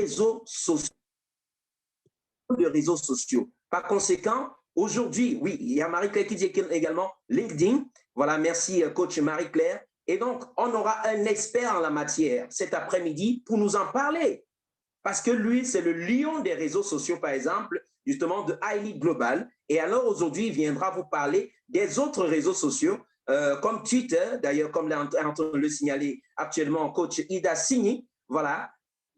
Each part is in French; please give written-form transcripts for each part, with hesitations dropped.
réseaux sociaux. De réseaux sociaux. Par conséquent, aujourd'hui, oui, il y a Marie-Claire qui dit également LinkedIn. Voilà, merci coach Marie-Claire. Et donc, on aura un expert en la matière cet après-midi pour nous en parler. Parce que lui, c'est le lion des réseaux sociaux, par exemple, justement de Highly Global. Et alors, aujourd'hui, il viendra vous parler des autres réseaux sociaux, comme Twitter, d'ailleurs, comme l'a en train de le signaler actuellement coach Ida Signy. Voilà.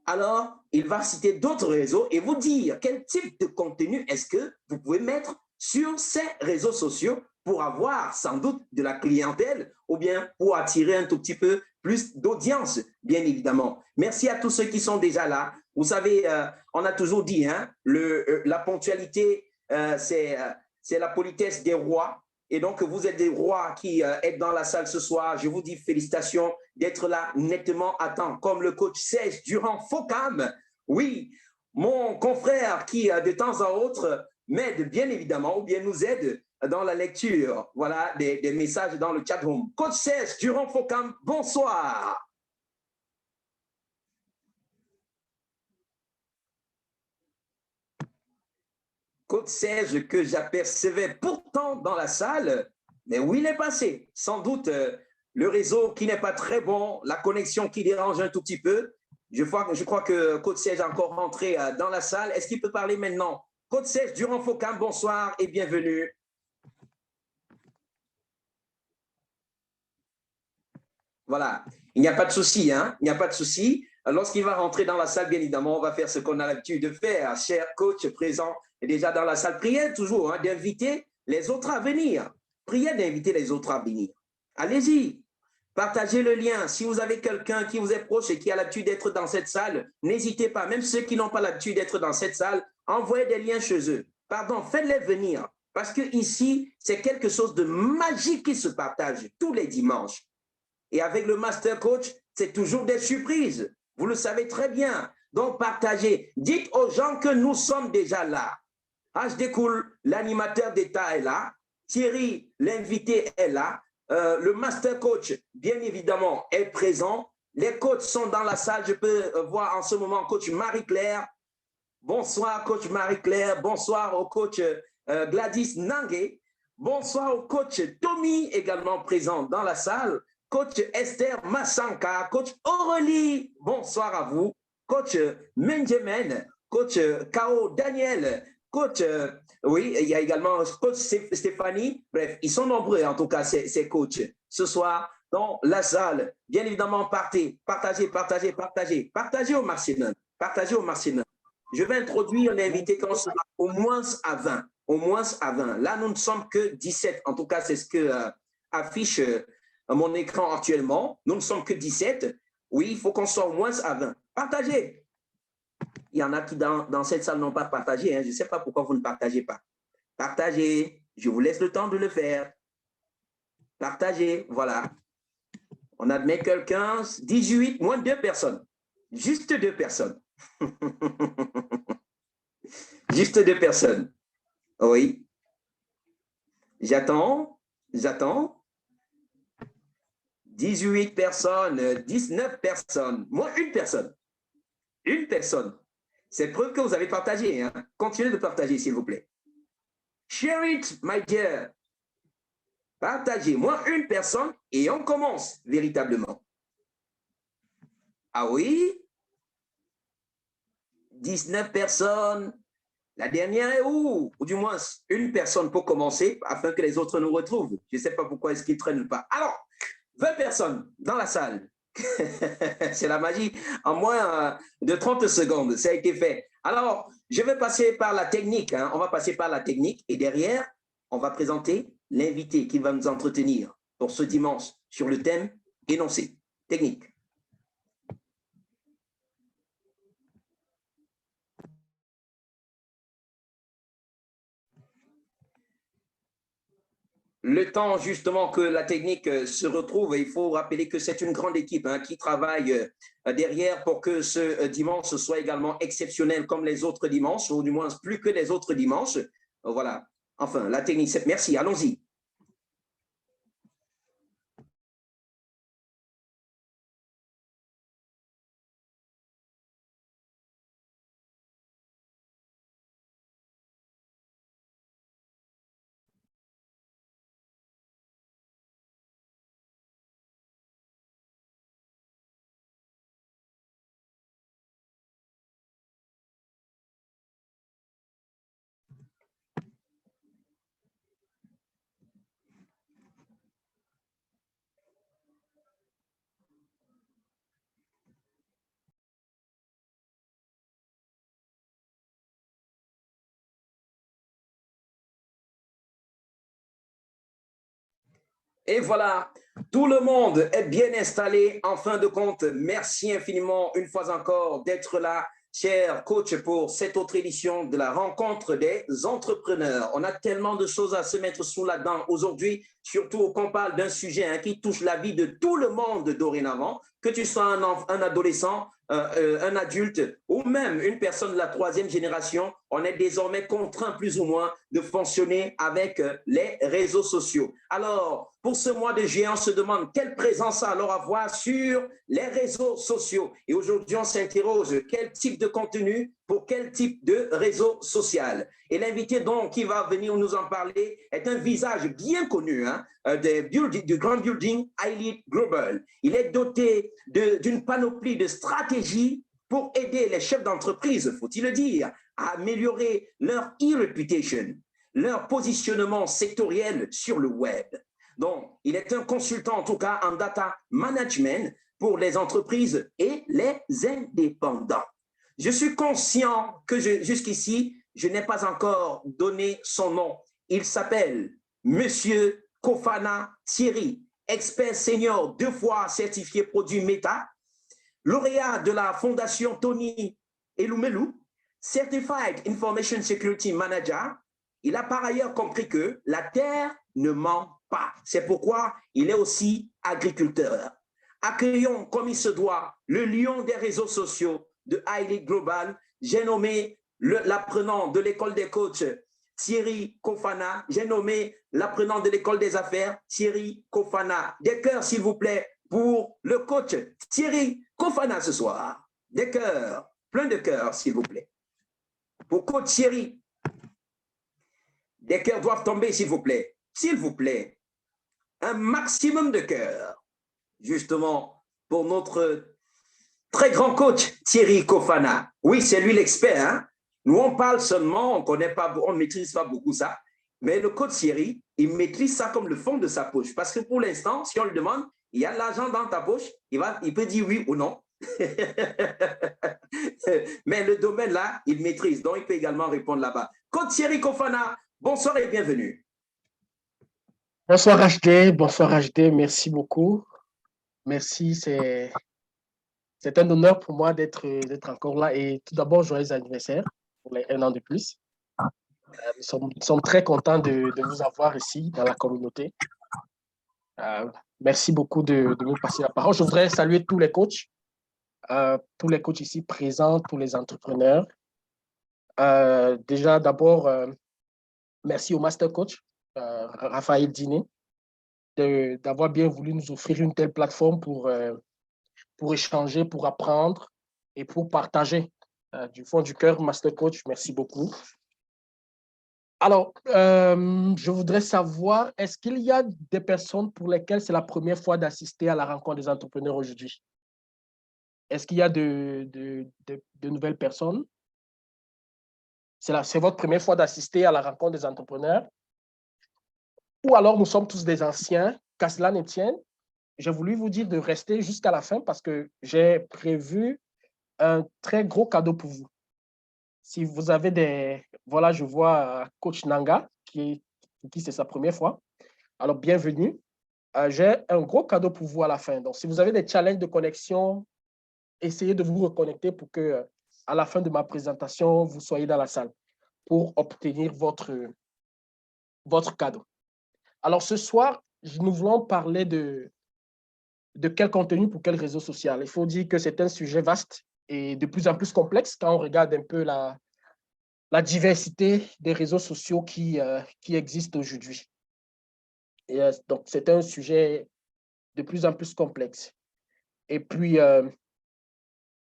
Alors, il va citer d'autres réseaux et vous dire quel type de contenu est-ce que vous pouvez mettre sur ces réseaux sociaux pour avoir sans doute de la clientèle ou bien pour attirer un tout petit peu plus d'audience, bien évidemment. Merci à tous ceux qui sont déjà là. Vous savez, on a toujours dit, hein, la ponctualité, c'est la politesse des rois. Et donc, vous êtes des rois qui êtes dans la salle ce soir. Je vous dis félicitations d'être là nettement à temps, comme le coach Serge Durand-Focam. Oui, mon confrère qui, de temps en autre, m'aide bien évidemment ou bien nous aide dans la lecture, voilà, des messages dans le chat room. Coach Serge Durand-Focam, bonsoir. Coach Serge que j'apercevais pourtant dans la salle, mais où il est passé? Sans doute le réseau qui n'est pas très bon, la connexion qui dérange un tout petit peu. Je crois que Coach Serge est encore rentré dans la salle. Est-ce qu'il peut parler maintenant? Coach Serge Durand-Focam, bonsoir et bienvenue. Voilà, il n'y a pas de souci, hein? Il n'y a pas de souci. Lorsqu'il va rentrer dans la salle, bien évidemment, on va faire ce qu'on a l'habitude de faire. Cher coach présent et déjà dans la salle, priez toujours hein, d'inviter les autres à venir. Priez d'inviter les autres à venir. Allez-y, partagez le lien. Si vous avez quelqu'un qui vous est proche et qui a l'habitude d'être dans cette salle, n'hésitez pas. Même ceux qui n'ont pas l'habitude d'être dans cette salle, envoyez des liens chez eux. Pardon, faites-les venir. Parce que ici, c'est quelque chose de magique qui se partage tous les dimanches. Et avec le Master Coach, c'est toujours des surprises. Vous le savez très bien. Donc, partagez. Dites aux gens que nous sommes déjà là. HD Cool, l'animateur d'État est là. Thierry, l'invité est là. Le Master Coach, bien évidemment, est présent. Les coachs sont dans la salle. Je peux voir en ce moment coach Marie-Claire. Bonsoir, coach Marie-Claire. Bonsoir au coach Gladys Nangue. Bonsoir au coach Tommy, également présent dans la salle. Coach Esther Massanka, coach Aurélie, bonsoir à vous. Coach Benjamin, coach Kao Daniel, coach, oui, il y a également coach Stéphanie. Bref, ils sont nombreux en tout cas, ces coachs. Ce soir, dans la salle, bien évidemment, partagez au maximum. Partagez au maximum. Je vais introduire l'invité quand on sera au moins à 20. Au moins à 20. Là, nous ne sommes que 17. En tout cas, c'est ce que affiche mon écran actuellement. Nous ne sommes que 17. Oui, il faut qu'on soit au moins à 20. Partagez. Il y en a qui, dans cette salle, n'ont pas partagé. Hein. Je ne sais pas pourquoi vous ne partagez pas. Partagez. Je vous laisse le temps de le faire. Partagez. Voilà. On admet quelqu'un. 18, moins 2 personnes. Juste 2 personnes. Juste 2 personnes. Oui. J'attends. 18 personnes, 19 personnes, moins une personne. Une personne. C'est preuve que vous avez partagé. Hein? Continuez de partager, s'il vous plaît. Share it, my dear. Partagez. Moins une personne et on commence véritablement. Ah oui? 19 personnes. La dernière est où? Ou du moins, une personne pour commencer afin que les autres nous retrouvent. Je ne sais pas pourquoi est-ce qu'ils ne traînent pas. Alors, 20 personnes dans la salle. C'est la magie. En moins de 30 secondes, ça a été fait. Alors, je vais passer par la technique. Hein. On va passer par la technique et derrière, on va présenter l'invité qui va nous entretenir pour ce dimanche sur le thème énoncé. Technique. Le temps justement que la technique se retrouve, il faut rappeler que c'est une grande équipe hein, qui travaille derrière pour que ce dimanche soit également exceptionnel comme les autres dimanches, ou du moins plus que les autres dimanches. Voilà. Enfin, la technique, merci, allons-y. Et voilà, tout le monde est bien installé. En fin de compte, merci infiniment une fois encore d'être là, cher coach, pour cette autre édition de la rencontre des entrepreneurs. On a tellement de choses à se mettre sous la dent aujourd'hui, surtout qu'on parle d'un sujet qui touche la vie de tout le monde dorénavant, que tu sois un adolescent, un adulte ou même une personne de la troisième génération, on est désormais contraint plus ou moins de fonctionner avec les réseaux sociaux. Alors, pour ce mois de juillet, on se demande quelle présence alors avoir sur les réseaux sociaux. Et aujourd'hui, on s'interroge quel type de contenu pour quel type de réseau social. Et l'invité donc qui va venir nous en parler est un visage bien connu du grand building Elite Global. Il est doté d'une panoplie de stratégies pour aider les chefs d'entreprise, faut-il le dire, à améliorer leur e-reputation, leur positionnement sectoriel sur le web. Donc, il est un consultant, en tout cas, en data management pour les entreprises et les indépendants. Je suis conscient que jusqu'ici, je n'ai pas encore donné son nom. Il s'appelle Monsieur Kofana Thierry, expert senior 2 fois certifié produit Meta, lauréat de la Fondation Tony Elumelu, Certified Information Security Manager. Il a par ailleurs compris que la terre ne ment pas. C'est pourquoi il est aussi agriculteur. Accueillons comme il se doit le lion des réseaux sociaux de Elite Global. J'ai nommé l'apprenant de l'école des coachs, Thierry Kofana. J'ai nommé l'apprenant de l'école des affaires, Thierry Kofana. Des cœurs, s'il vous plaît, pour le coach Thierry Kofana ce soir. Des cœurs, plein de cœurs, s'il vous plaît. Pour coach Thierry, des cœurs doivent tomber, s'il vous plaît. S'il vous plaît, un maximum de cœurs, justement, pour notre très grand coach Thierry Kofana. Oui, c'est lui l'expert. Hein? Nous, on parle seulement, on ne maîtrise pas beaucoup ça. Mais le coach Thierry, il maîtrise ça comme le fond de sa poche. Parce que pour l'instant, si on lui demande, il y a de l'argent dans ta poche, il peut dire oui ou non. Mais le domaine là, il maîtrise. Donc, il peut également répondre là-bas. Coach Thierry Kofana, bonsoir et bienvenue. Bonsoir HD, merci beaucoup. Merci, c'est un honneur pour moi d'être encore là. Et tout d'abord, joyeux anniversaire pour les 1 an de plus. Nous sommes très contents de vous avoir ici dans la communauté. Merci beaucoup de me passer la parole. Je voudrais saluer tous les coachs ici présents, tous les entrepreneurs. Déjà, d'abord, merci au master coach, Raphaël Diné, d'avoir bien voulu nous offrir une telle plateforme pour échanger, pour apprendre et pour partager. Du fond du cœur, master coach, merci beaucoup. Alors, je voudrais savoir, est-ce qu'il y a des personnes pour lesquelles c'est la première fois d'assister à la rencontre des entrepreneurs aujourd'hui? Est-ce qu'il y a de nouvelles personnes? C'est votre première fois d'assister à la rencontre des entrepreneurs? Ou alors nous sommes tous des anciens, qu'à cela ne tienne. J'ai voulu vous dire de rester jusqu'à la fin parce que j'ai prévu un très gros cadeau pour vous. Si vous avez des... Voilà, je vois Coach Nanga, qui c'est sa première fois. Alors, bienvenue. J'ai un gros cadeau pour vous à la fin. Donc, si vous avez des challenges de connexion, essayez de vous reconnecter pour que, à la fin de ma présentation, vous soyez dans la salle pour obtenir votre cadeau. Alors, ce soir, nous voulons parler de quel contenu pour quel réseau social. Il faut dire que c'est un sujet vaste et de plus en plus complexe quand on regarde un peu la diversité des réseaux sociaux qui existent aujourd'hui. Et donc, c'est un sujet de plus en plus complexe. Et puis,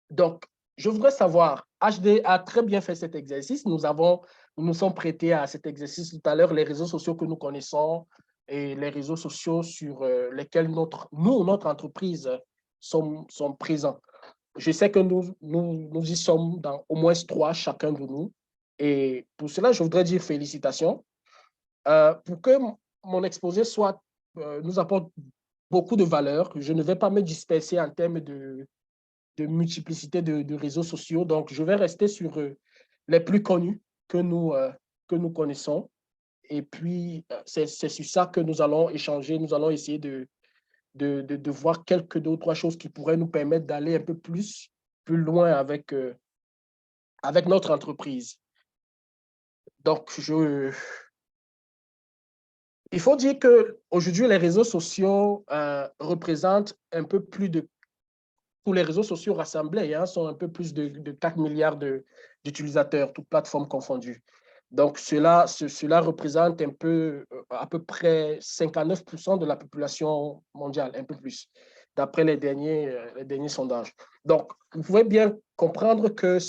donc, je voudrais savoir, HD a très bien fait cet exercice. Nous nous sommes prêtés à cet exercice tout à l'heure, les réseaux sociaux que nous connaissons et les réseaux sociaux sur lesquels notre entreprise sont présents. Je sais que nous y sommes dans au moins 3, chacun de nous. Et pour cela, je voudrais dire félicitations. Pour que mon exposé nous apporte beaucoup de valeur, je ne vais pas me disperser en termes de multiplicité de réseaux sociaux. Donc, je vais rester sur les plus connus que nous connaissons. Et puis, c'est sur ça que nous allons échanger. Nous allons essayer de voir quelques deux ou trois choses qui pourraient nous permettre d'aller un peu plus loin avec, avec notre entreprise. Donc, il faut dire qu'aujourd'hui, les réseaux sociaux représentent un peu plus de... Tous les réseaux sociaux rassemblés sont un peu plus de 4 milliards d'utilisateurs, toutes plateformes confondues. Donc, cela représente à peu près 59% de la population mondiale, un peu plus, d'après les derniers sondages. Donc, vous pouvez bien comprendre que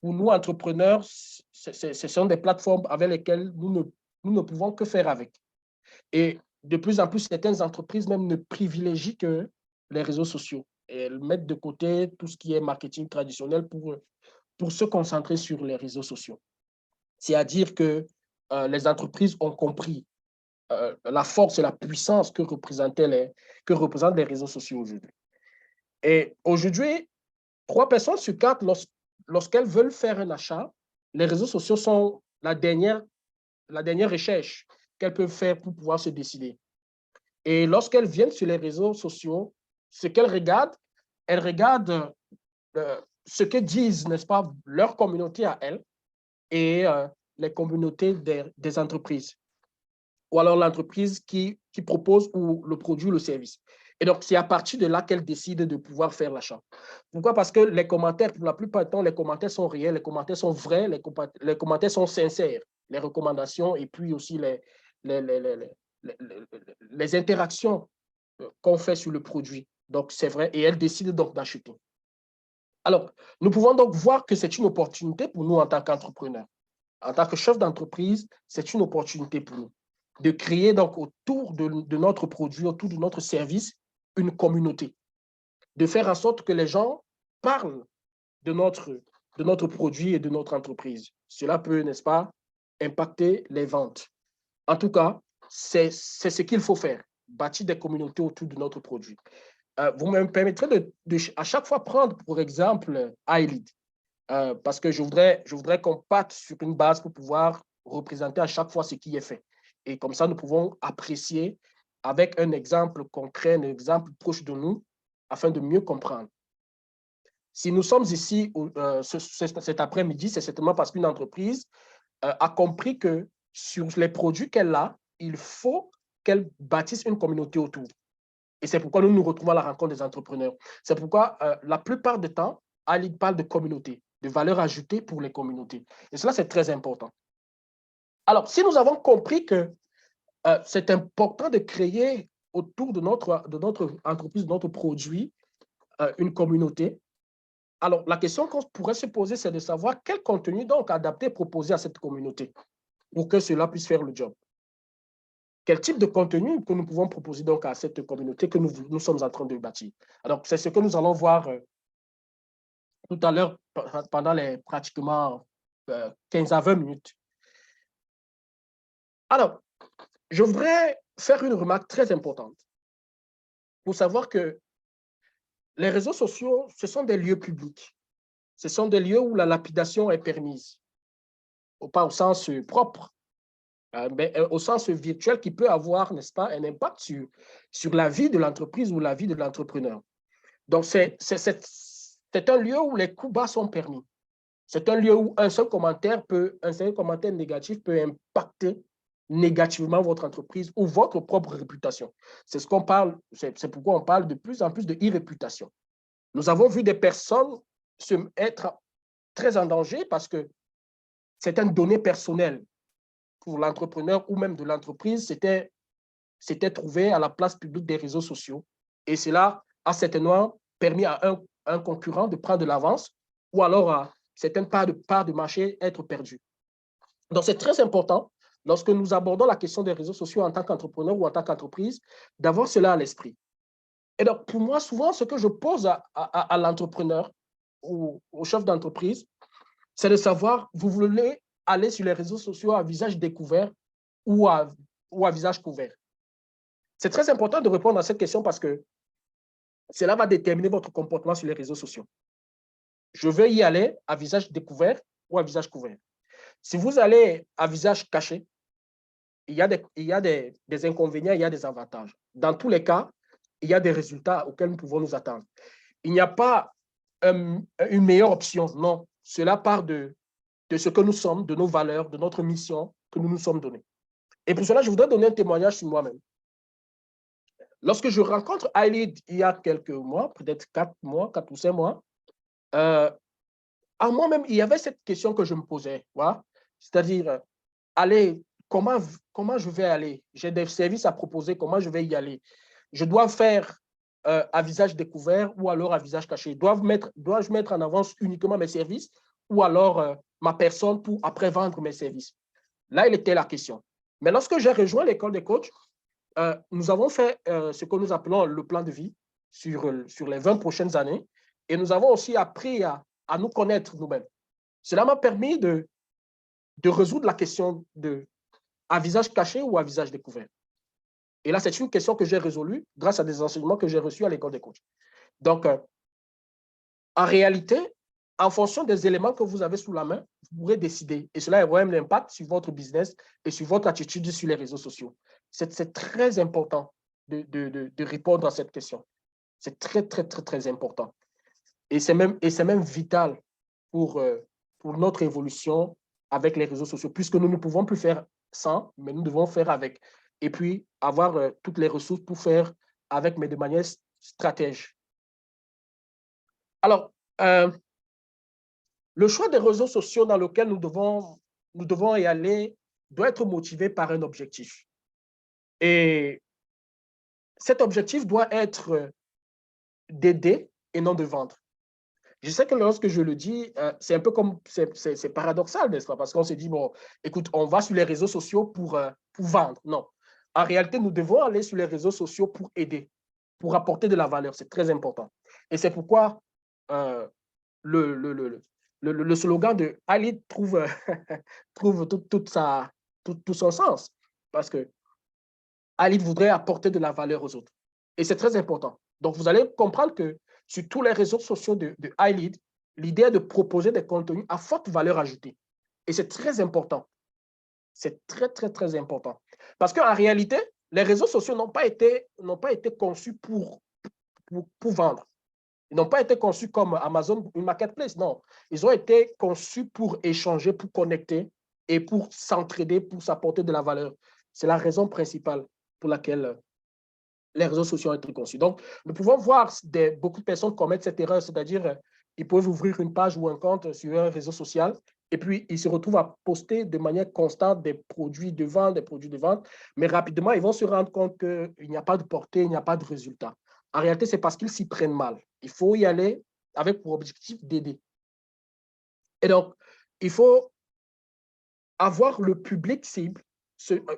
pour nous, entrepreneurs, ce sont des plateformes avec lesquelles nous ne pouvons que faire avec. Et de plus en plus, certaines entreprises même ne privilégient que les réseaux sociaux. Et elles mettent de côté tout ce qui est marketing traditionnel pour se concentrer sur les réseaux sociaux. C'est-à-dire que les entreprises ont compris la force et la puissance que représentent les réseaux sociaux aujourd'hui. Et aujourd'hui, 3 personnes sur 4, lorsqu'elles veulent faire un achat, les réseaux sociaux sont la dernière recherche qu'elles peuvent faire pour pouvoir se décider. Et lorsqu'elles viennent sur les réseaux sociaux, ce qu'elles regardent, elles regardent ce que disent, n'est-ce pas, leur communauté à elles et les communautés des entreprises. Ou alors l'entreprise qui propose ou le produit ou le service. Et donc, c'est à partir de là qu'elles décident de pouvoir faire l'achat. Pourquoi? Parce que les commentaires, pour la plupart du temps, les commentaires sont réels, les commentaires sont vrais, les commentaires sont sincères, les recommandations et puis aussi les interactions qu'on fait sur le produit. Donc, c'est vrai, et elles décident donc d'acheter. Alors, nous pouvons donc voir que c'est une opportunité pour nous en tant qu'entrepreneurs. En tant que chef d'entreprise, c'est une opportunité pour nous de créer donc autour de notre produit, autour de notre service, une communauté, de faire en sorte que les gens parlent de notre produit et de notre entreprise. Cela peut, n'est-ce pas, impacter les ventes. En tout cas, c'est ce qu'il faut faire, bâtir des communautés autour de notre produit. Vous me permettrez de à chaque fois prendre, pour exemple, iLead, parce que je voudrais qu'on parte sur une base pour pouvoir représenter à chaque fois ce qui est fait. Et comme ça, nous pouvons apprécier avec un exemple concret, un exemple proche de nous, afin de mieux comprendre. Si nous sommes ici cet après-midi, c'est certainement parce qu'une entreprise a compris que sur les produits qu'elle a, il faut qu'elle bâtisse une communauté autour. Et c'est pourquoi nous nous retrouvons à la rencontre des entrepreneurs. C'est pourquoi la plupart du temps, iLead parle de communauté, de valeur ajoutée pour les communautés. Et cela, c'est très important. Alors, si nous avons compris que c'est important de créer autour de notre entreprise, de notre produit, une communauté, alors la question qu'on pourrait se poser, c'est de savoir quel contenu donc adapté proposer à cette communauté pour que cela puisse faire le job. Quel type de contenu que nous pouvons proposer donc à cette communauté que nous sommes en train de bâtir. Alors, c'est ce que nous allons voir tout à l'heure pendant les pratiquement 15 à 20 minutes. Alors, je voudrais faire une remarque très importante pour savoir que les réseaux sociaux, ce sont des lieux publics. Ce sont des lieux où la lapidation est permise, pas au sens propre, mais au sens virtuel qui peut avoir, n'est-ce pas, un impact sur la vie de l'entreprise ou la vie de l'entrepreneur. Donc, c'est un lieu où les coups bas sont permis. C'est un lieu où un seul commentaire négatif peut impacter négativement votre entreprise ou votre propre réputation. C'est ce qu'on parle, c'est pourquoi on parle de plus en plus de e-réputation. Nous avons vu des personnes être très en danger parce que certaines données personnelles pour l'entrepreneur ou même de l'entreprise s'étaient trouvées à la place publique des réseaux sociaux. Et cela a certainement permis à un concurrent de prendre de l'avance ou alors à certaines parts de marché être perdues. Donc, c'est très important, lorsque nous abordons la question des réseaux sociaux en tant qu'entrepreneur ou en tant qu'entreprise, d'avoir cela à l'esprit. Et donc, pour moi, souvent, ce que je pose à l'entrepreneur ou au chef d'entreprise, c'est de savoir, vous voulez aller sur les réseaux sociaux à visage découvert ou à visage couvert. C'est très important de répondre à cette question parce que cela va déterminer votre comportement sur les réseaux sociaux. Je veux y aller à visage découvert ou à visage couvert. Si vous allez à visage caché, il y a des inconvénients, il y a des avantages. Dans tous les cas, il y a des résultats auxquels nous pouvons nous attendre. Il n'y a pas une meilleure option, non. Cela part de ce que nous sommes, de nos valeurs, de notre mission que nous nous sommes donnés. Et pour cela, je voudrais donner un témoignage sur moi-même. Lorsque je rencontre iLead il y a quelques mois, peut-être 4 ou 5 mois, à moi-même, il y avait cette question que je me posais. Voilà? C'est-à-dire, allez, comment je vais aller? J'ai des services à proposer, comment je vais y aller? Je dois faire à visage découvert ou alors à visage caché? Dois-je mettre en avance uniquement mes services ou alors ma personne pour après vendre mes services? Là, il était la question. Mais lorsque j'ai rejoint l'école des coachs, nous avons fait ce que nous appelons le plan de vie sur les 20 prochaines années et nous avons aussi appris à nous connaître nous-mêmes. Cela m'a permis de résoudre la question de à visage caché ou à visage découvert. Et là, c'est une question que j'ai résolue grâce à des enseignements que j'ai reçus à l'école des coachs. Donc, en réalité, en fonction des éléments que vous avez sous la main, vous pourrez décider. Et cela aura un impact sur votre business et sur votre attitude sur les réseaux sociaux. C'est très important de répondre à cette question. C'est très, très, très, très important. Et c'est même vital pour notre évolution avec les réseaux sociaux, puisque nous ne pouvons plus faire sans, mais nous devons faire avec. Et puis, avoir toutes les ressources pour faire avec, mais de manière stratège. Alors, le choix des réseaux sociaux dans lequel nous devons y aller doit être motivé par un objectif. Et cet objectif doit être d'aider et non de vendre. Je sais que lorsque je le dis, c'est un peu comme, c'est paradoxal, n'est-ce pas? Parce qu'on se dit, bon, écoute, on va sur les réseaux sociaux pour vendre. Non. En réalité, nous devons aller sur les réseaux sociaux pour aider, pour apporter de la valeur. C'est très important. Et c'est pourquoi le slogan de Ali trouve, trouve tout son sens. Parce que Ali voudrait apporter de la valeur aux autres. Et c'est très important. Donc, vous allez comprendre que sur tous les réseaux sociaux de iLead, l'idée est de proposer des contenus à forte valeur ajoutée. Et c'est très important. C'est très, très, très important. Parce qu'en réalité, les réseaux sociaux n'ont pas été conçus pour vendre. Ils n'ont pas été conçus comme Amazon, une marketplace. Non. Ils ont été conçus pour échanger, pour connecter et pour s'entraider, pour s'apporter de la valeur. C'est la raison principale pour laquelle les réseaux sociaux ont été conçus. Donc, nous pouvons voir beaucoup de personnes commettre cette erreur, c'est-à-dire ils peuvent ouvrir une page ou un compte sur un réseau social et puis ils se retrouvent à poster de manière constante des produits de vente, mais rapidement, ils vont se rendre compte qu'il n'y a pas de portée, il n'y a pas de résultat. En réalité, c'est parce qu'ils s'y prennent mal. Il faut y aller avec pour objectif d'aider. Et donc, il faut avoir le public cible.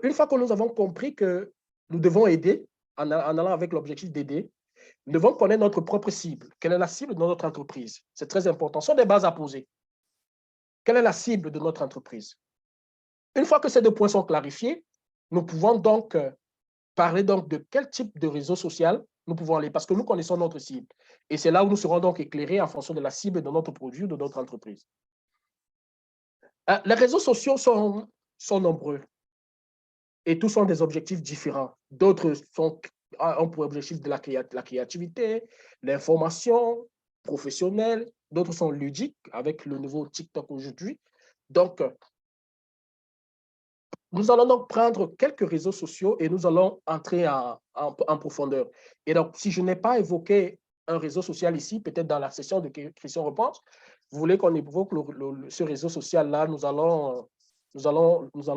Une fois que nous avons compris que nous devons aider, en allant avec l'objectif d'aider, nous devons connaître notre propre cible. Quelle est la cible de notre entreprise? C'est très important. Ce sont des bases à poser. Quelle est la cible de notre entreprise? Une fois que ces deux points sont clarifiés, nous pouvons donc parler donc de quel type de réseau social nous pouvons aller, parce que nous connaissons notre cible. Et c'est là où nous serons donc éclairés en fonction de la cible de notre produit ou de notre entreprise. Les réseaux sociaux sont nombreux et tous ont des objectifs différents. D'autres ont pour objectif de la créativité, l'information professionnelle, d'autres sont ludiques avec le nouveau TikTok aujourd'hui. Donc, nous allons donc prendre quelques réseaux sociaux et nous allons entrer en profondeur. Et donc, si je n'ai pas évoqué un réseau social ici, peut-être dans la session de questions-réponses, vous voulez qu'on évoque ce réseau social-là, nous allons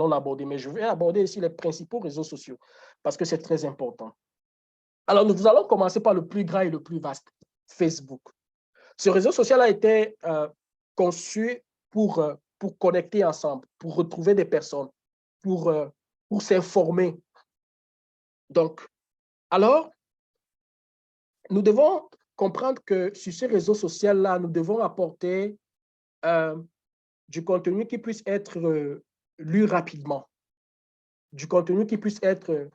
l'aborder. Mais je vais aborder ici les principaux réseaux sociaux parce que c'est très important. Alors, nous allons commencer par le plus grand et le plus vaste, Facebook. Ce réseau social a été conçu pour connecter ensemble, pour retrouver des personnes, pour s'informer. Donc, alors, nous devons comprendre que sur ces réseaux sociaux-là, nous devons apporter du contenu qui puisse être lu rapidement, du contenu qui puisse être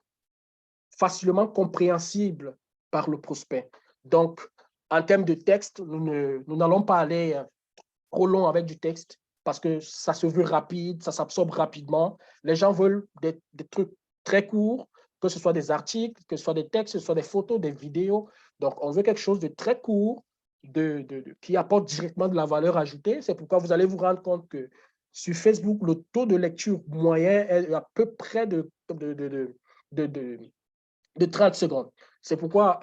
facilement compréhensible par le prospect. Donc, en termes de texte, nous n'allons pas aller trop long avec du texte. parce que ça se veut rapide, ça s'absorbe rapidement. Les gens veulent des trucs très courts, que ce soit des articles, que ce soit des textes, que ce soit des photos, des vidéos. Donc, on veut quelque chose de très court, qui apporte directement de la valeur ajoutée. C'est pourquoi vous allez vous rendre compte que sur Facebook, le taux de lecture moyen est à peu près de 30 secondes. C'est pourquoi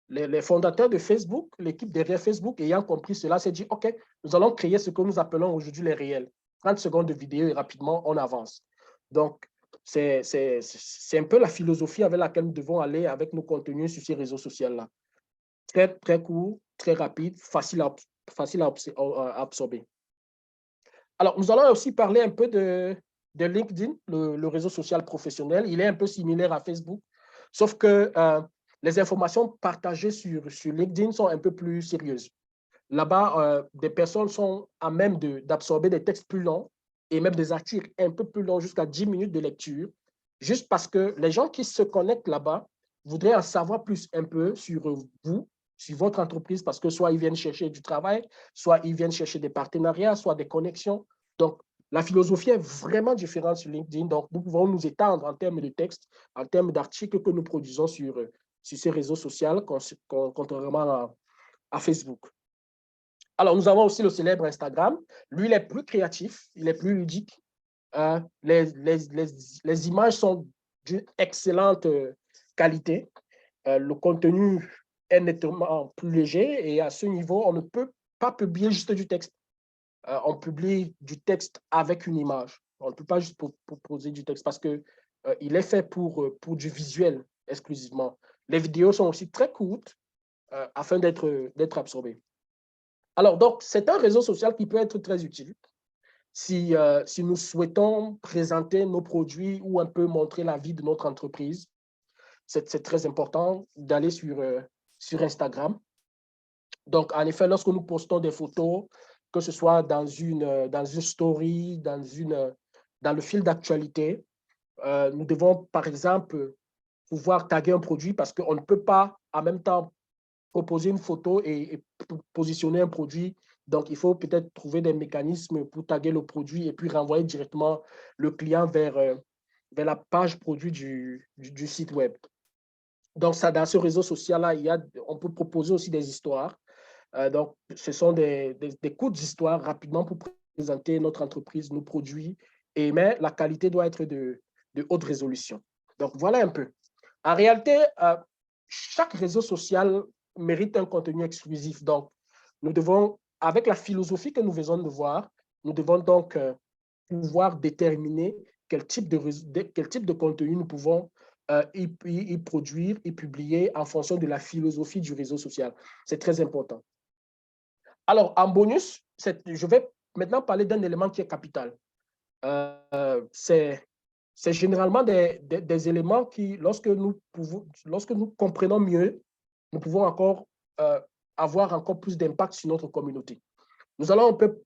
les fondateurs de Facebook, l'équipe derrière Facebook, ayant compris cela, s'est dit, OK, nous allons créer ce que nous appelons aujourd'hui les réels. 30 secondes de vidéo et rapidement, on avance. Donc, c'est un peu la philosophie avec laquelle nous devons aller avec nos contenus sur ces réseaux sociaux-là. Très, très court, très rapide, facile à absorber. Alors, nous allons aussi parler un peu de LinkedIn, le réseau social professionnel. Il est un peu similaire à Facebook, sauf que les informations partagées sur LinkedIn sont un peu plus sérieuses. Là-bas, des personnes sont à même d'absorber des textes plus longs et même des articles un peu plus longs, jusqu'à 10 minutes de lecture, juste parce que les gens qui se connectent là-bas voudraient en savoir plus un peu sur vous, sur votre entreprise, parce que soit ils viennent chercher du travail, soit ils viennent chercher des partenariats, soit des connexions. Donc, la philosophie est vraiment différente sur LinkedIn. Donc, nous pouvons nous étendre en termes de textes, en termes d'articles que nous produisons sur ces réseaux sociaux, contrairement à Facebook. Alors, nous avons aussi le célèbre Instagram. Lui, il est plus créatif, il est plus ludique. Les images sont d'une excellente qualité. Le contenu est nettement plus léger et à ce niveau, on ne peut pas publier juste du texte. On publie du texte avec une image. On ne peut pas juste proposer du texte parce qu'il est fait pour du visuel exclusivement. Les vidéos sont aussi très courtes afin d'être absorbées. Alors, donc, c'est un réseau social qui peut être très utile si nous souhaitons présenter nos produits ou un peu montrer la vie de notre entreprise. C'est très important d'aller sur Instagram. Donc, en effet, lorsque nous postons des photos, que ce soit dans une story, dans le fil d'actualité, nous devons, par exemple, pouvoir taguer un produit parce qu'on ne peut pas en même temps proposer une photo et positionner un produit. Donc, il faut peut-être trouver des mécanismes pour taguer le produit et puis renvoyer directement le client vers la page produit du site web. Donc, ça, dans ce réseau social-là, on peut proposer aussi des histoires. Donc, ce sont des courtes histoires rapidement pour présenter notre entreprise, nos produits, mais la qualité doit être de haute résolution. Donc, voilà un peu. En réalité, chaque réseau social mérite un contenu exclusif. Donc, nous devons, avec la philosophie que nous venons de voir, nous devons donc pouvoir déterminer quel type de contenu nous pouvons y produire et publier en fonction de la philosophie du réseau social. C'est très important. Alors, en bonus, je vais maintenant parler d'un élément qui est capital. C'est généralement des éléments qui, lorsque nous comprenons mieux, nous pouvons encore avoir encore plus d'impact sur notre communauté. Nous allons un peu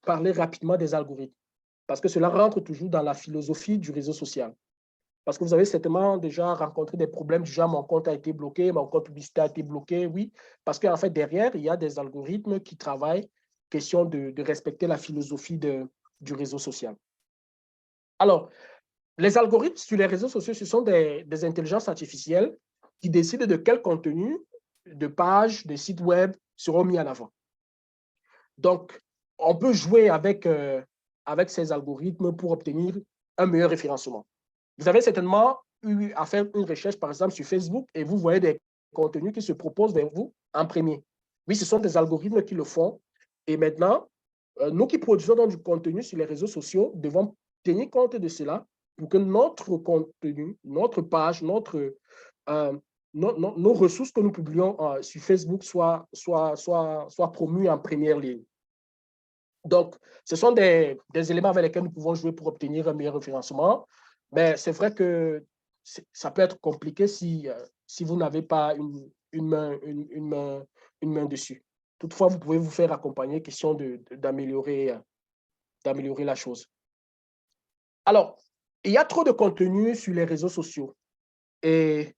parler rapidement des algorithmes, parce que cela rentre toujours dans la philosophie du réseau social. Parce que vous avez certainement déjà rencontré des problèmes du genre mon compte a été bloqué, mon compte publicitaire a été bloqué, oui, parce qu'en fait, derrière, il y a des algorithmes qui travaillent, question de respecter la philosophie du réseau social. Alors, les algorithmes sur les réseaux sociaux, ce sont des intelligences artificielles qui décident de quel contenu, de pages, de sites web seront mis en avant. Donc, on peut jouer avec ces algorithmes pour obtenir un meilleur référencement. Vous avez certainement eu à faire une recherche, par exemple, sur Facebook, et vous voyez des contenus qui se proposent vers vous en premier. Oui, ce sont des algorithmes qui le font. Et maintenant, nous qui produisons donc du contenu sur les réseaux sociaux devons tenir compte de cela pour que notre contenu, notre page, nos ressources que nous publions sur Facebook soient promues en première ligne. Donc, ce sont des éléments avec lesquels nous pouvons jouer pour obtenir un meilleur référencement. Mais c'est vrai que ça peut être compliqué si vous n'avez pas une main dessus. Toutefois, vous pouvez vous faire accompagner, question d'améliorer la chose. Alors, il y a trop de contenu sur les réseaux sociaux. Et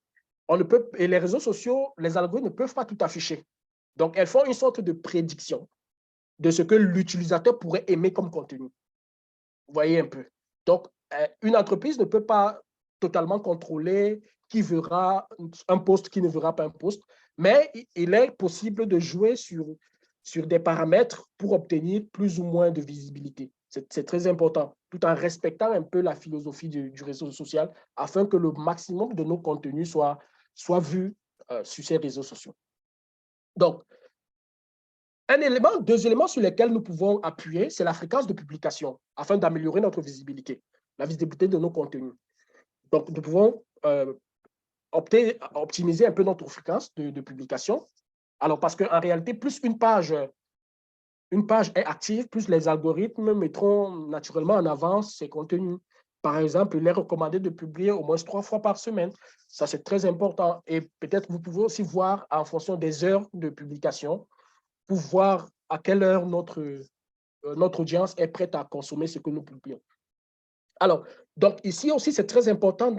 les réseaux sociaux, les algorithmes ne peuvent pas tout afficher. Donc, elles font une sorte de prédiction. de ce que l'utilisateur pourrait aimer comme contenu. Vous voyez un peu. Donc, une entreprise ne peut pas totalement contrôler qui verra un post, qui ne verra pas un post, mais il est possible de jouer sur des paramètres pour obtenir plus ou moins de visibilité. C'est très important, tout en respectant un peu la philosophie du réseau social afin que le maximum de nos contenus soit vu sur ces réseaux sociaux. Donc, deux éléments sur lesquels nous pouvons appuyer, c'est la fréquence de publication afin d'améliorer notre visibilité, la visibilité de nos contenus. Donc, nous pouvons optimiser un peu notre fréquence de publication. Alors, parce qu'en réalité, plus une page est active, plus les algorithmes mettront naturellement en avant ces contenus. Par exemple, il est recommandé de publier au moins 3 fois par semaine. Ça, c'est très important. Et peut-être vous pouvez aussi voir en fonction des heures de publication pour voir à quelle heure notre audience est prête à consommer ce que nous publions. Alors, donc ici aussi, c'est très important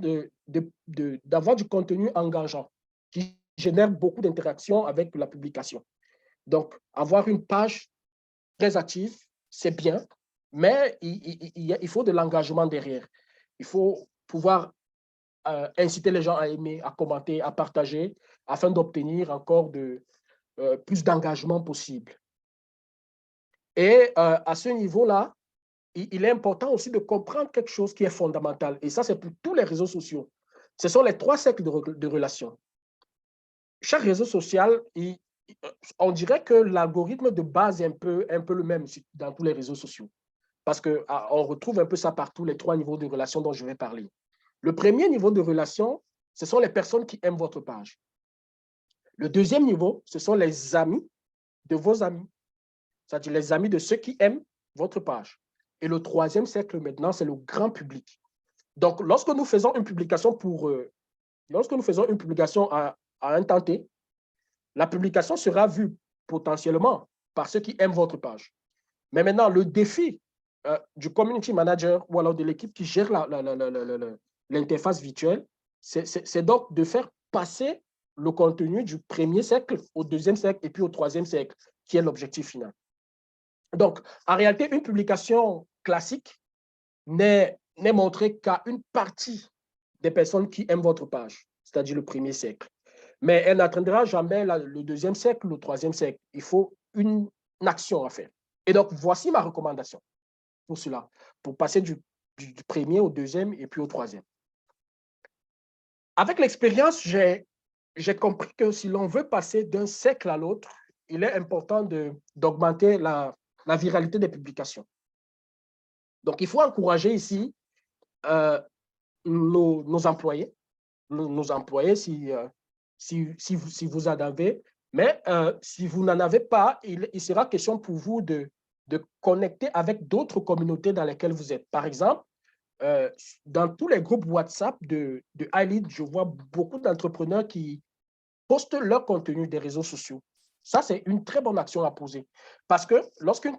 d'avoir du contenu engageant qui génère beaucoup d'interactions avec la publication. Donc, avoir une page très active, c'est bien, mais il faut de l'engagement derrière. Il faut pouvoir inciter les gens à aimer, à commenter, à partager, afin d'obtenir encore plus d'engagement possible. Et à ce niveau-là, il est important aussi de comprendre quelque chose qui est fondamental. Et ça, c'est pour tous les réseaux sociaux. Ce sont les 3 cercles de relations. Chaque réseau social, on dirait que l'algorithme de base est un peu le même dans tous les réseaux sociaux. Parce qu'on retrouve un peu ça partout, les 3 niveaux de relations dont je vais parler. Le premier niveau de relation, ce sont les personnes qui aiment votre page. Le deuxième niveau, ce sont les amis de vos amis, c'est-à-dire les amis de ceux qui aiment votre page. Et le troisième cercle maintenant, c'est le grand public. Donc, lorsque nous faisons une publication à un temps T, la publication sera vue potentiellement par ceux qui aiment votre page. Mais maintenant, le défi du community manager ou alors de l'équipe qui gère l'interface virtuelle, c'est donc de faire passer le contenu du premier cercle au deuxième cercle et puis au troisième cercle, qui est l'objectif final. Donc, en réalité, une publication classique n'est montrée qu'à une partie des personnes qui aiment votre page, c'est-à-dire le premier cercle. Mais elle n'atteindra jamais le deuxième cercle, le troisième cercle. Il faut une action à faire. Et donc, voici ma recommandation pour cela, pour passer du premier au deuxième et puis au troisième. Avec l'expérience, j'ai compris que si l'on veut passer d'un cercle à l'autre, il est important d'augmenter la viralité des publications. Donc, il faut encourager ici nos employés, si vous en avez, mais si vous n'en avez pas, il sera question pour vous de connecter avec d'autres communautés dans lesquelles vous êtes. Par exemple, dans tous les groupes WhatsApp de iLead, je vois beaucoup d'entrepreneurs qui postent leur contenu des réseaux sociaux. Ça, c'est une très bonne action à poser. Parce que lorsqu'une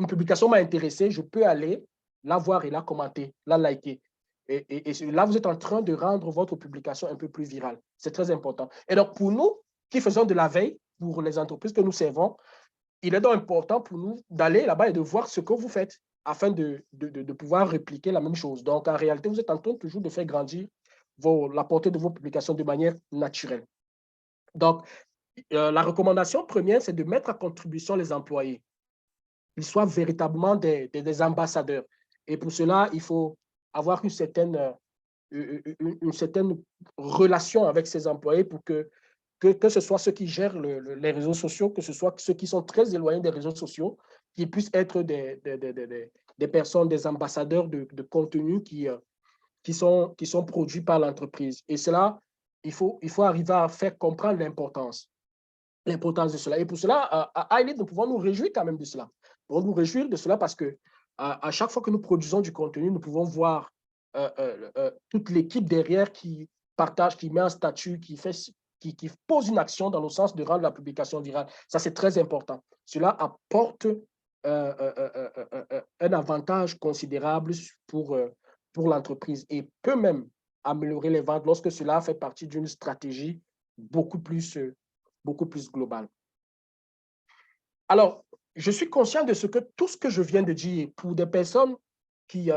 publication m'a intéressé, je peux aller la voir et la commenter, la liker. Et là, vous êtes en train de rendre votre publication un peu plus virale. C'est très important. Et donc, pour nous qui faisons de la veille, pour les entreprises que nous servons, il est donc important pour nous d'aller là-bas et de voir ce que vous faites afin de pouvoir répliquer la même chose. Donc, en réalité, vous êtes en train toujours de faire grandir la portée de vos publications de manière naturelle. Donc, la recommandation première, c'est de mettre à contribution les employés. Ils soient véritablement des ambassadeurs. Et pour cela, il faut avoir une certaine relation avec ces employés pour que ce soit ceux qui gèrent les réseaux sociaux, que ce soit ceux qui sont très éloignés des réseaux sociaux, qui puissent être des personnes, des ambassadeurs de contenu qui sont produits par l'entreprise. Et cela, il faut arriver à faire comprendre l'importance de cela. Et pour cela, à iLead, nous pouvons nous réjouir quand même de cela. Nous pouvons nous réjouir de cela parce que à chaque fois que nous produisons du contenu, nous pouvons voir toute l'équipe derrière qui partage, qui met un statut, qui pose une action dans le sens de rendre la publication virale. Ça, c'est très important. Cela apporte un avantage considérable pour l'entreprise et peut même améliorer les ventes lorsque cela fait partie d'une stratégie beaucoup plus globale. Alors, je suis conscient de tout ce que je viens de dire pour des personnes qui,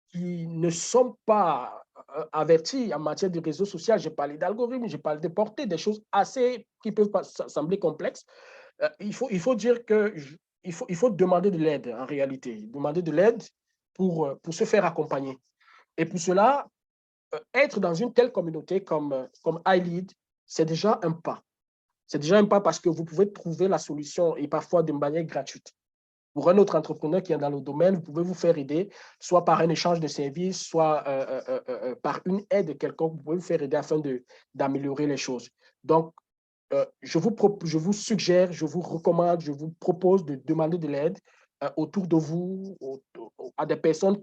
qui ne sont pas averties en matière de réseaux sociaux. J'ai parlé d'algorithmes, j'ai parlé de portée, des choses assez qui peuvent sembler complexes. Il faut dire que il faut demander de l'aide en réalité, demander de l'aide pour se faire accompagner. Et pour cela, être dans une telle communauté comme iLead, c'est déjà un pas. C'est déjà un pas parce que vous pouvez trouver la solution et parfois de manière gratuite. Pour un autre entrepreneur qui est dans le domaine, vous pouvez vous faire aider, soit par un échange de services, soit par une aide quelconque, vous pouvez vous faire aider afin d'améliorer les choses. Donc, je vous suggère, je vous recommande, je vous propose de demander de l'aide autour de vous, à des personnes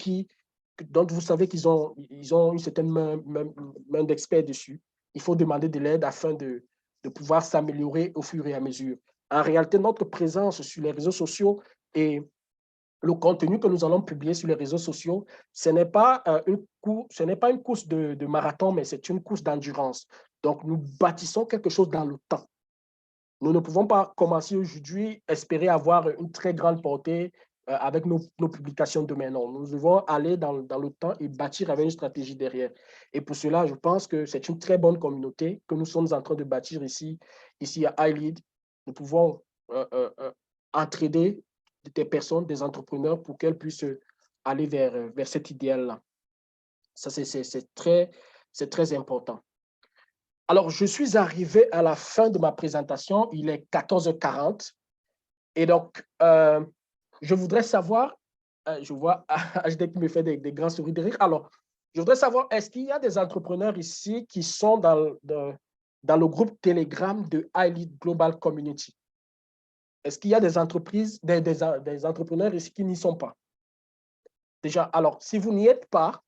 dont vous savez qu'ils ont une certaine main d'expert dessus. Il faut demander de l'aide afin de pouvoir s'améliorer au fur et à mesure. En réalité, notre présence sur les réseaux sociaux et le contenu que nous allons publier sur les réseaux sociaux, ce n'est pas une course de marathon, mais c'est une course d'endurance. Donc, nous bâtissons quelque chose dans le temps. Nous ne pouvons pas commencer aujourd'hui, espérer avoir une très grande portée avec nos publications demain. Non, nous devons aller dans le temps et bâtir avec une stratégie derrière. Et pour cela, je pense que c'est une très bonne communauté que nous sommes en train de bâtir ici à iLead. Nous pouvons entraider des personnes, des entrepreneurs pour qu'elles puissent aller vers cet idéal-là. Ça, c'est très important. Alors, je suis arrivé à la fin de ma présentation. Il est 14h40. Et donc, je voudrais savoir, je vois HD qui me fait des grands sourires de rire. Alors, je voudrais savoir, est-ce qu'il y a des entrepreneurs ici qui sont dans le groupe Telegram de iLead Global Community? Est-ce qu'il y a des entreprises, des entrepreneurs ici qui n'y sont pas? Déjà, alors, si vous n'y êtes pas,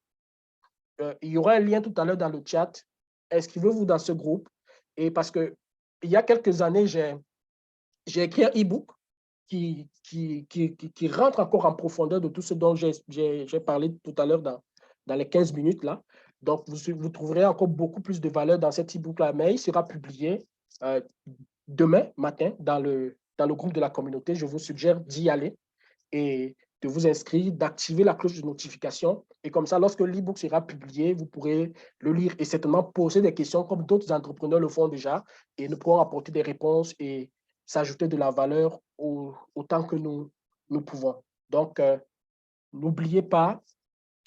il y aura un lien tout à l'heure dans le chat. Inscrivez-vous dans ce groupe. Et parce que il y a quelques années, j'ai écrit un e-book qui rentre encore en profondeur de tout ce dont j'ai parlé tout à l'heure dans les 15 minutes là. Donc, vous trouverez encore beaucoup plus de valeur dans cet e-book-là, mais il sera publié demain matin dans le groupe de la communauté. Je vous suggère d'y aller et de vous inscrire, d'activer la cloche de notification. Et comme ça, lorsque l'e-book sera publié, vous pourrez le lire et certainement poser des questions comme d'autres entrepreneurs le font déjà et nous pourrons apporter des réponses et s'ajouter de la valeur autant que nous pouvons. Donc, n'oubliez pas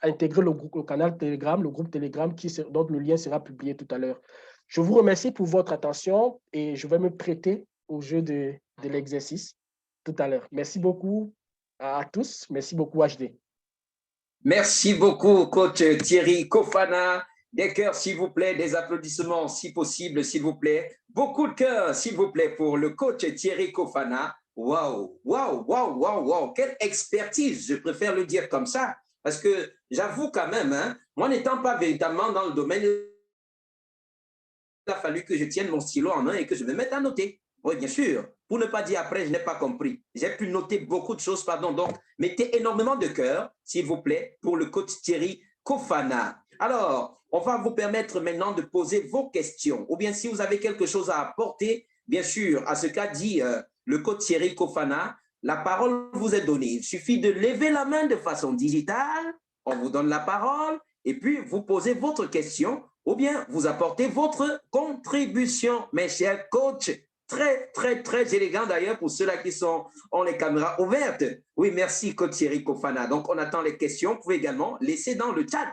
d'intégrer le canal Telegram, le groupe Telegram dont le lien sera publié tout à l'heure. Je vous remercie pour votre attention et je vais me prêter au jeu de l'exercice tout à l'heure. Merci beaucoup à tous. Merci beaucoup, HD. Merci beaucoup, coach Thierry Kofana. Des cœurs, s'il vous plaît, des applaudissements, si possible, s'il vous plaît. Beaucoup de cœurs, s'il vous plaît, pour le coach Thierry Kofana. Waouh, waouh, waouh, waouh, waouh. Quelle expertise, je préfère le dire comme ça. Parce que j'avoue quand même, hein, moi n'étant pas véritablement dans le domaine, il a fallu que je tienne mon stylo en main et que je me mette à noter. Oui, bien sûr. Pour ne pas dire après, je n'ai pas compris. J'ai pu noter beaucoup de choses, pardon. Donc, mettez énormément de cœur, s'il vous plaît, pour le coach Thierry Kofana. Alors, on va vous permettre maintenant de poser vos questions. Ou bien si vous avez quelque chose à apporter, bien sûr, à ce qu'a dit le coach Thierry Kofana, la parole vous est donnée. Il suffit de lever la main de façon digitale, on vous donne la parole, et puis vous posez votre question, ou bien vous apportez votre contribution, mes chers coachs. Très, très, très élégant d'ailleurs pour ceux-là qui ont les caméras ouvertes. Oui, merci, coach Thierry Kofana. Donc, on attend les questions. Vous pouvez également laisser dans le chat.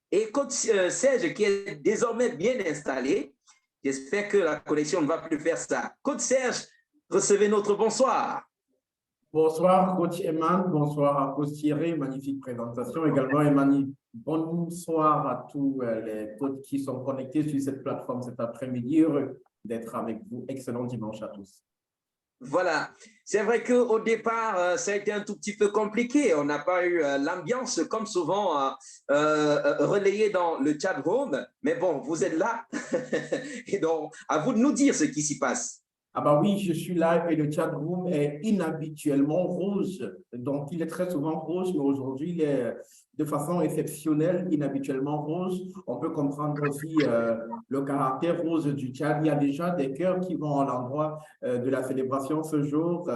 Et coach Serge, qui est désormais bien installé, j'espère que la connexion ne va plus faire ça. Coach Serge, recevez notre bonsoir. Bonsoir, coach Eman. Bonsoir à coach Thierry. Magnifique présentation également, Eman. Bonsoir à tous les coachs qui sont connectés sur cette plateforme cet après-midi. Heureux d'être avec vous. Excellent dimanche à tous. Voilà, c'est vrai qu'au départ, ça a été un tout petit peu compliqué. On n'a pas eu l'ambiance, comme souvent, relayée dans le chat room. Mais bon, vous êtes là. Et donc, à vous de nous dire ce qui s'y passe. Ah bah oui, je suis là et le chat room est inhabituellement rose. Donc, il est très souvent rose, mais aujourd'hui, il est de façon exceptionnelle, inhabituellement rose. On peut comprendre aussi le caractère rose du chat. Il y a déjà des cœurs qui vont à l'endroit de la célébration ce jour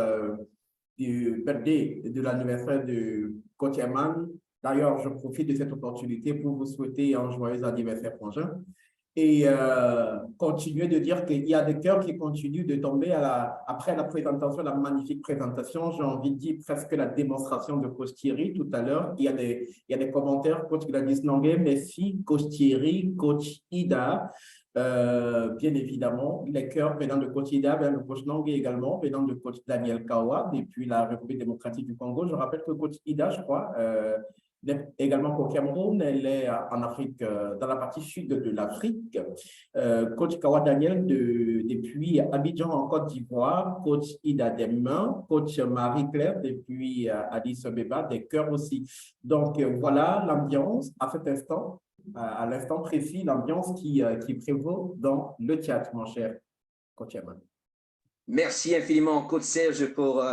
du birthday, de l'anniversaire de Coach Eman. D'ailleurs, je profite de cette opportunité pour vous souhaiter un joyeux anniversaire prochain et continuer de dire qu'il y a des cœurs qui continuent de tomber après la présentation, la magnifique présentation, j'ai envie de dire presque la démonstration de Coach Thierry tout à l'heure. Il y a des commentaires, Coach Gladys Nanguet, merci, Coach Thierry, Coach Ida, bien évidemment, les cœurs venant de Coach Ida, venant de Coach Nanguet également, venant de Coach Daniel Kawa, depuis la République démocratique du Congo. Je rappelle que Coach Ida, je crois, également au Cameroun, elle est en Afrique, dans la partie sud de l'Afrique. Coach Kawa Daniel depuis Abidjan en Côte d'Ivoire, coach Ida Desmains, coach Marie-Claire depuis Addis Abeba, des cœurs aussi. Donc voilà l'ambiance à cet instant, à l'instant précis, l'ambiance qui prévaut dans le chat, mon cher coach Eman. Merci infiniment, coach Serge, pour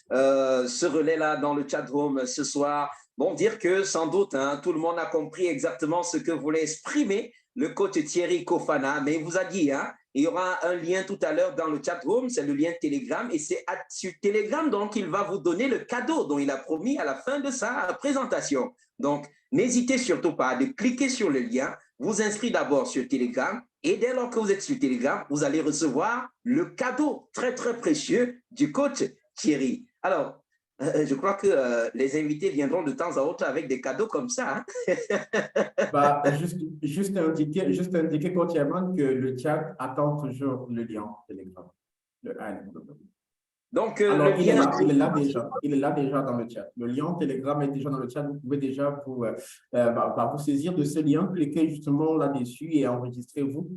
ce relais-là dans le chat room ce soir. Bon, dire que sans doute, hein, tout le monde a compris exactement ce que voulait exprimer le coach Thierry Kofana, mais il vous a dit, hein, il y aura un lien tout à l'heure dans le chat room, c'est le lien Telegram, et c'est sur Telegram donc il va vous donner le cadeau dont il a promis à la fin de sa présentation. Donc, n'hésitez surtout pas de cliquer sur le lien, vous inscrire d'abord sur Telegram, et dès lors que vous êtes sur Telegram, vous allez recevoir le cadeau très, très précieux du coach Thierry. Alors, je crois que les invités viendront de temps à autre avec des cadeaux comme ça. Hein? Bah, juste indiquer quotidiennement que le chat attend toujours le lien Telegram. Donc, alors, le lien... il est là déjà dans le chat. Le lien Telegram est déjà dans le chat. Vous pouvez déjà vous saisir de ce lien, cliquez justement là-dessus et enregistrez-vous.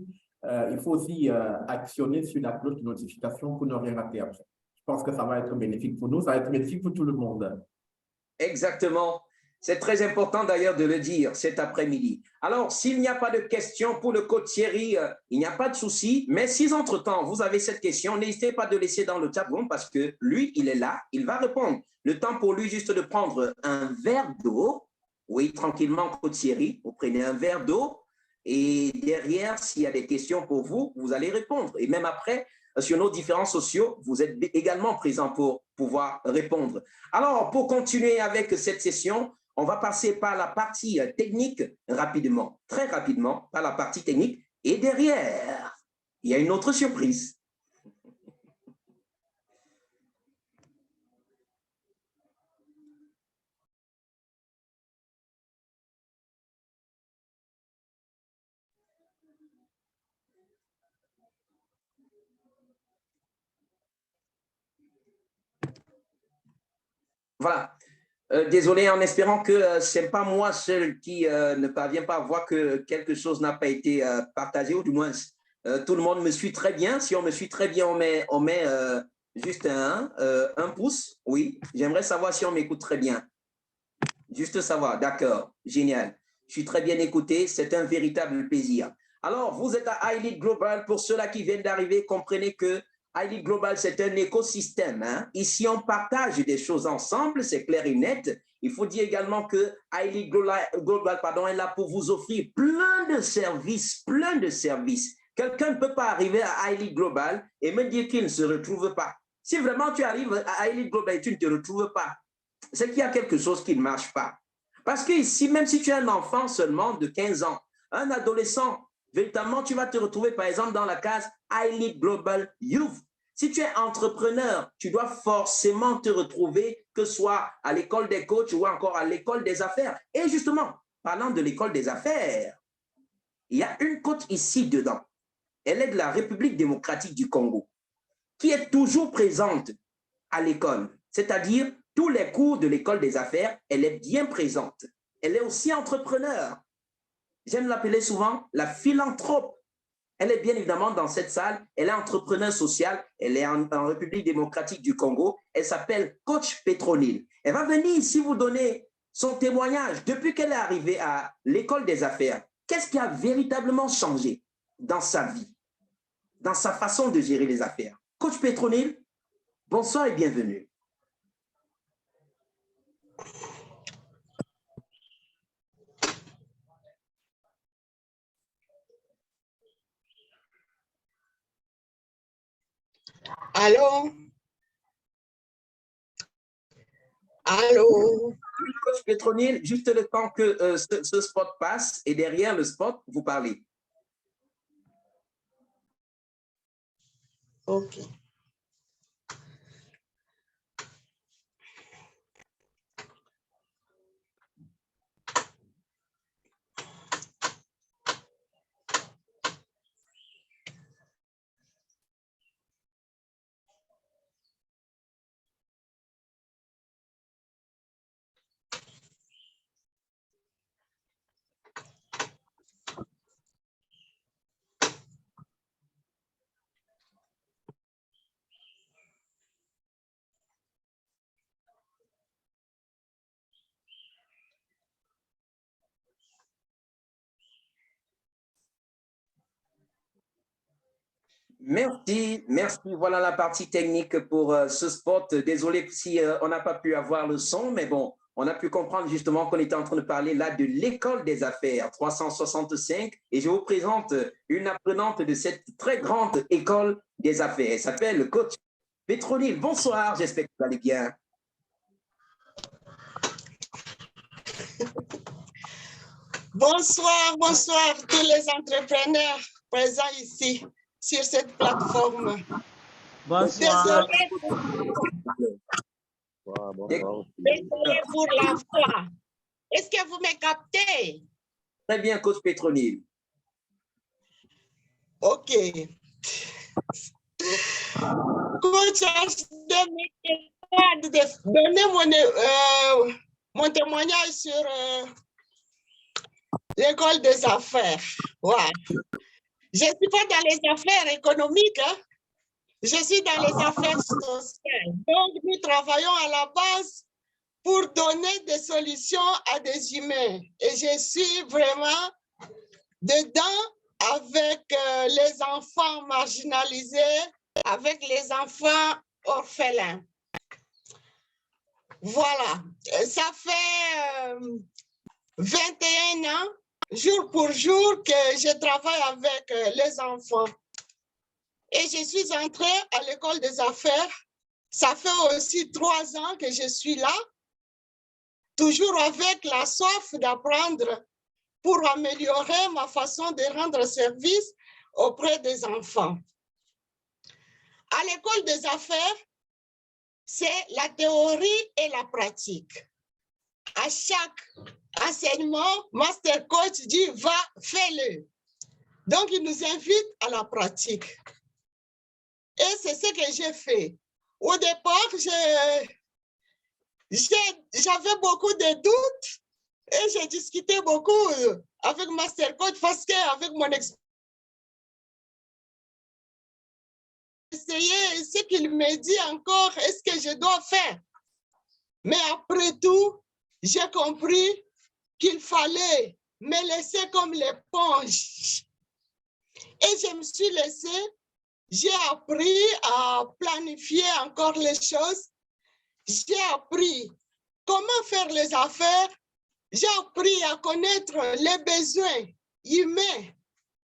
Il faut aussi actionner sur la cloche de notification pour ne rien rater après. Je pense que ça va être bénéfique pour nous, ça va être bénéfique pour tout le monde. Exactement. C'est très important d'ailleurs de le dire cet après-midi. Alors, s'il n'y a pas de questions pour le coach Thierry, il n'y a pas de souci. Mais si entre-temps, vous avez cette question, n'hésitez pas de laisser dans le chat room parce que lui, il est là, il va répondre. Le temps pour lui juste de prendre un verre d'eau. Oui, tranquillement, coach Thierry, vous prenez un verre d'eau. Et derrière, s'il y a des questions pour vous, vous allez répondre. Et même après, sur nos différents sociaux, vous êtes également présents pour pouvoir répondre. Alors, pour continuer avec cette session, on va passer par la partie technique rapidement, très rapidement, par la partie technique. Et derrière, il y a une autre surprise. Voilà. Désolé, en espérant que ce n'est pas moi seul qui ne parvient pas à voir que quelque chose n'a pas été partagé, ou du moins tout le monde me suit très bien. Si on me suit très bien, on met juste un pouce. Oui, j'aimerais savoir si on m'écoute très bien. Juste savoir, d'accord, génial. Je suis très bien écouté, c'est un véritable plaisir. Alors, vous êtes à iLead Global. Pour ceux-là qui viennent d'arriver, comprenez que iLead Global, c'est un écosystème. Hein? Ici, on partage des choses ensemble, c'est clair et net. Il faut dire également que iLead Global est là pour vous offrir plein de services, plein de services. Quelqu'un ne peut pas arriver à iLead Global et me dire qu'il ne se retrouve pas. Si vraiment tu arrives à iLead Global et tu ne te retrouves pas, c'est qu'il y a quelque chose qui ne marche pas. Parce que ici, même si tu es un enfant seulement de 15 ans, un adolescent, véritablement, tu vas te retrouver, par exemple, dans la case iLead Global Youth. Si tu es entrepreneur, tu dois forcément te retrouver, que ce soit à l'école des coachs ou encore à l'école des affaires. Et justement, parlant de l'école des affaires, il y a une coach ici dedans. Elle est de la République démocratique du Congo, qui est toujours présente à l'école, c'est-à-dire tous les cours de l'école des affaires, elle est bien présente. Elle est aussi entrepreneur. J'aime l'appeler souvent la philanthrope. Elle est bien évidemment dans cette salle. Elle est entrepreneur sociale. Elle est en République démocratique du Congo. Elle s'appelle Coach Petronil. Elle va venir ici vous donner son témoignage depuis qu'elle est arrivée à l'école des affaires. Qu'est-ce qui a véritablement changé dans sa vie, dans sa façon de gérer les affaires? Coach Petronil, bonsoir et bienvenue. Allô? Allô? Coach Petronil, juste le temps que ce spot passe et derrière le spot, vous parlez. OK. Merci, merci. Voilà la partie technique pour ce spot. Désolé si on n'a pas pu avoir le son, mais bon, on a pu comprendre justement qu'on était en train de parler là de l'école des affaires 365 et je vous présente une apprenante de cette très grande école des affaires. Elle s'appelle Coach Petronil. Bonsoir, j'espère que vous allez bien. Bonsoir, bonsoir tous les entrepreneurs présents ici sur cette plateforme. Bonsoir. Désolé pour la voix. Est-ce que vous me captez? Très bien, Coach Petronil. OK. Coach, donner mon témoignage sur l'école des affaires. Ouais. Je ne suis pas dans les affaires économiques, hein. Je suis dans les affaires sociales. Donc, nous travaillons à la base pour donner des solutions à des humains. Et je suis vraiment dedans avec les enfants marginalisés, avec les enfants orphelins. Voilà. Ça fait 21 ans, jour pour jour, que je travaille avec les enfants. Et je suis entrée à l'école des affaires. Ça fait aussi 3 ans que je suis là, toujours avec la soif d'apprendre pour améliorer ma façon de rendre service auprès des enfants. À l'école des affaires, c'est la théorie et la pratique. À chaque enseignement, Master Coach dit « va, fais-le ». Donc, il nous invite à la pratique. Et c'est ce que j'ai fait. Au départ, j'avais beaucoup de doutes et j'ai discuté beaucoup avec Master Coach parce qu'avec mon expérience, essayé ce qu'il me dit encore, est-ce que je dois faire? Mais après tout, j'ai compris qu'il fallait me laisser comme l'éponge. Et je me suis laissée, j'ai appris à planifier encore les choses. J'ai appris comment faire les affaires. J'ai appris à connaître les besoins humains.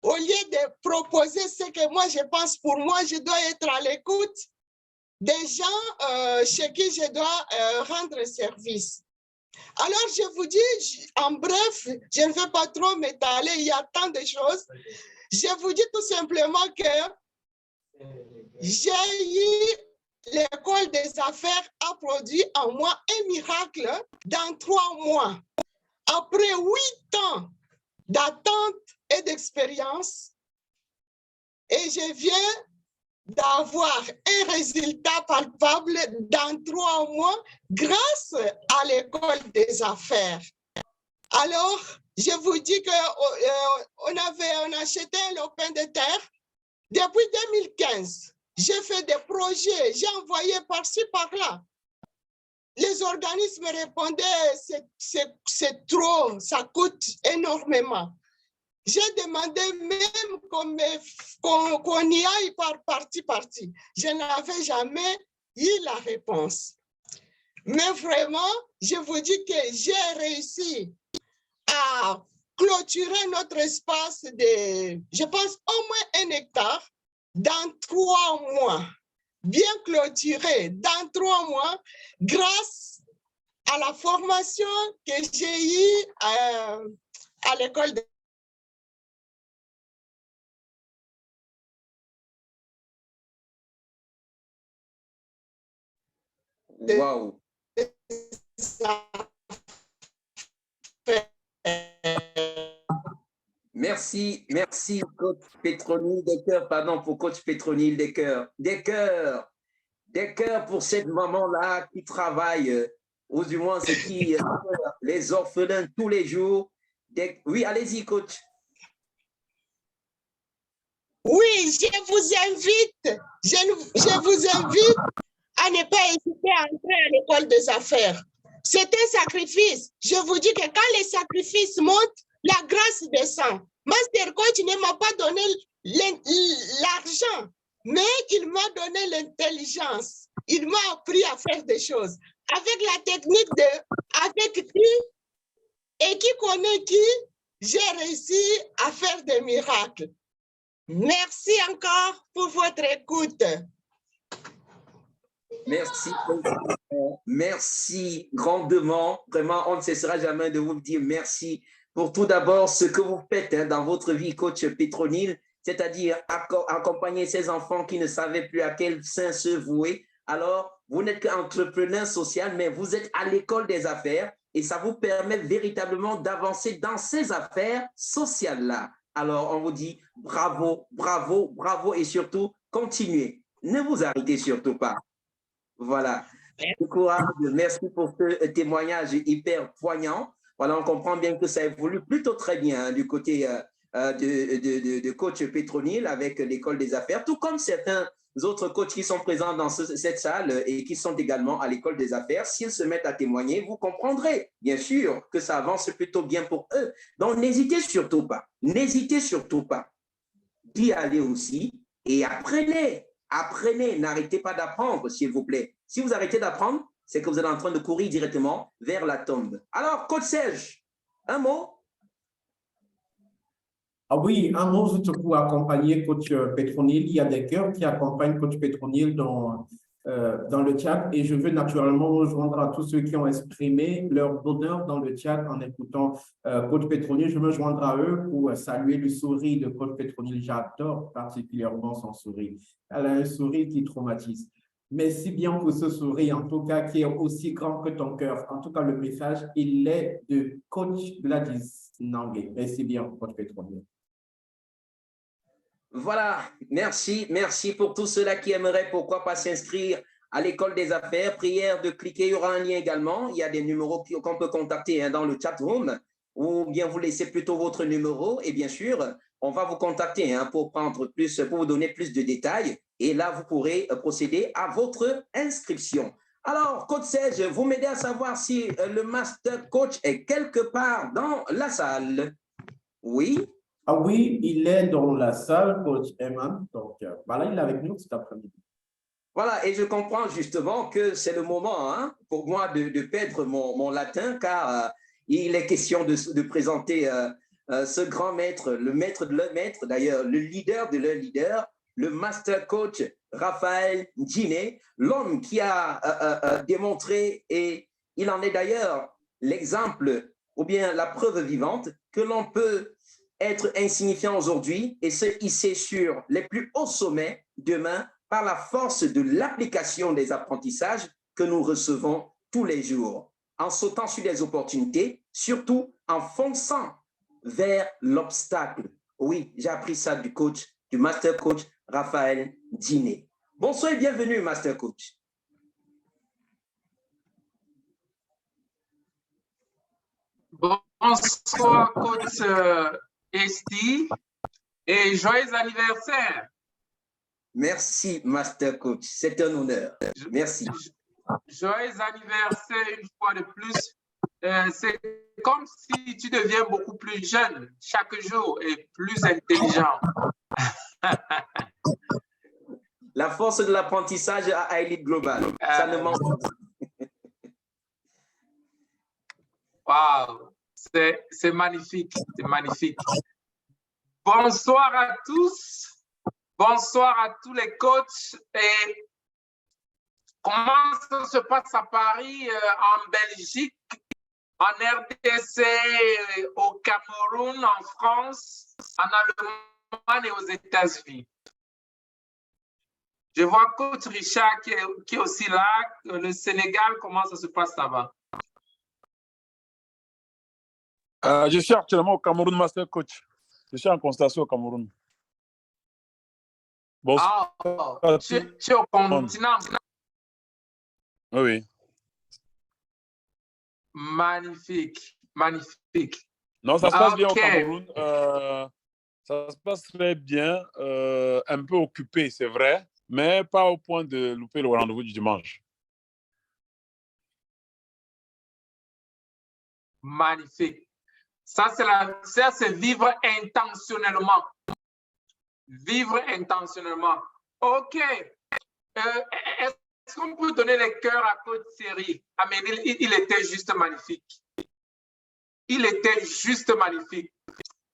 Au lieu de proposer ce que moi je pense pour moi, je dois être à l'écoute des gens chez qui je dois rendre service. Alors, je vous dis, en bref, je ne vais pas trop m'étaler, il y a tant de choses. Je vous dis tout simplement que j'ai eu l'école des affaires a produit en moi un miracle dans 3 mois. Après 8 ans d'attente et d'expérience, et je viens d'avoir un résultat palpable dans 3 mois grâce à l'école des affaires. Alors, je vous dis qu'on on acheté un lopin de terre depuis 2015. J'ai fait des projets, j'ai envoyé par-ci, par-là. Les organismes répondaient, c'est trop, ça coûte énormément. J'ai demandé même qu'on y aille par partie. Je n'avais jamais eu la réponse. Mais vraiment, je vous dis que j'ai réussi à clôturer notre espace de, je pense, au moins 1 hectare dans 3 mois. Bien clôturé dans 3 mois grâce à la formation que j'ai eue à l'école de Wow. Merci, coach Pétronille Descoeurs, pardon pour coach Pétronille Descoeurs. Des cœurs pour cette maman-là qui travaille, ou du moins c'est qui les orphelins tous les jours. Oui, allez-y, coach. Oui, je vous invite à ne pas hésiter à entrer à l'école des affaires. C'est un sacrifice. Je vous dis que quand les sacrifices montent, la grâce descend. Master Coach ne m'a pas donné l'argent, mais il m'a donné l'intelligence. Il m'a appris à faire des choses. Avec la technique de avec qui et qui connaît qui, j'ai réussi à faire des miracles. Merci encore pour votre écoute. Merci grandement. Vraiment, on ne cessera jamais de vous dire merci pour tout d'abord ce que vous faites dans votre vie, coach Pétronille, c'est-à-dire accompagner ces enfants qui ne savaient plus à quel sein se vouer. Alors, vous n'êtes qu'entrepreneur social, mais vous êtes à l'école des affaires et ça vous permet véritablement d'avancer dans ces affaires sociales-là. Alors, on vous dit bravo, bravo, bravo et surtout, continuez. Ne vous arrêtez surtout pas. Voilà. Merci pour ce témoignage hyper poignant. Voilà, on comprend bien que ça évolue plutôt très bien du côté de coach Pétronille avec l'école des affaires, tout comme certains autres coachs qui sont présents dans cette salle et qui sont également à l'école des affaires. S'ils se mettent à témoigner, vous comprendrez bien sûr que ça avance plutôt bien pour eux. Donc, n'hésitez surtout pas d'y aller aussi et apprenez, n'arrêtez pas d'apprendre, s'il vous plaît. Si vous arrêtez d'apprendre, c'est que vous êtes en train de courir directement vers la tombe. Alors, coach Serge, un mot? Ah oui, un mot juste pour accompagner coach Pétronille. Il y a des cœurs qui accompagnent coach Pétronille dans le chat et je veux naturellement rejoindre à tous ceux qui ont exprimé leur bonheur dans le chat en écoutant coach Pétronille. Je me joindre à eux pour saluer le sourire de coach Pétronille. J'adore particulièrement son sourire. Elle a un sourire qui traumatise. Merci bien pour ce sourire, en tout cas, qui est aussi grand que ton cœur. En tout cas, le message, il est de coach Gladys Nangué. Merci bien, coach Pétronille. Voilà, merci pour tous ceux-là qui aimeraient, pourquoi pas s'inscrire à l'école des affaires. Prière de cliquer, il y aura un lien également. Il y a des numéros qu'on peut contacter dans le chat room ou bien vous laissez plutôt votre numéro et bien sûr, on va vous contacter pour vous donner plus de détails et là, vous pourrez procéder à votre inscription. Alors, coach Serge, vous m'aidez à savoir si le master coach est quelque part dans la salle. Oui? Ah oui, il est dans la salle, coach Eman. Donc, voilà, il est avec nous cet après-midi. Voilà, et je comprends justement que c'est le moment pour moi de perdre mon latin, car il est question de présenter ce grand maître, le maître de leur maître, d'ailleurs, le leader de leur leader, le master coach Raphaël Djiné, l'homme qui a démontré, et il en est d'ailleurs l'exemple ou bien la preuve vivante que l'on peut être insignifiant aujourd'hui et se hisser sur les plus hauts sommets demain par la force de l'application des apprentissages que nous recevons tous les jours, en sautant sur les opportunités, surtout en fonçant vers l'obstacle. Oui, j'ai appris ça du master coach Raphaël Djiné. Bonsoir et bienvenue, master coach. Bonsoir, coach Esti, et joyeux anniversaire. Merci, master coach. C'est un honneur. Merci. Joyeux anniversaire une fois de plus. c'est comme si tu deviens beaucoup plus jeune chaque jour et plus intelligent. La force de l'apprentissage à Elite Global. Ça ne manque pas. Wow, c'est magnifique, c'est magnifique. Bonsoir à tous, bonsoir à tous les coachs. Et comment ça se passe à Paris, en Belgique, en RDC, au Cameroun, en France, en Allemagne et aux États-Unis? Je vois coach Richard qui est aussi là. Le Sénégal, comment ça se passe là-bas? Je suis actuellement au Cameroun, Master Coach. Je suis en constatation au Cameroun. Bonsoir. Ah, tu es au continent. Oui, oui. Magnifique, magnifique. Non, ça se passe bien au Cameroun. Ça se passe très bien. Un peu occupé, c'est vrai, mais pas au point de louper le rendez-vous du dimanche. Magnifique. Ça, c'est vivre intentionnellement. Vivre intentionnellement. OK. Est-ce qu'on peut donner les cœurs à Coach Thierry? Ah, mais il était juste magnifique. Il était juste magnifique.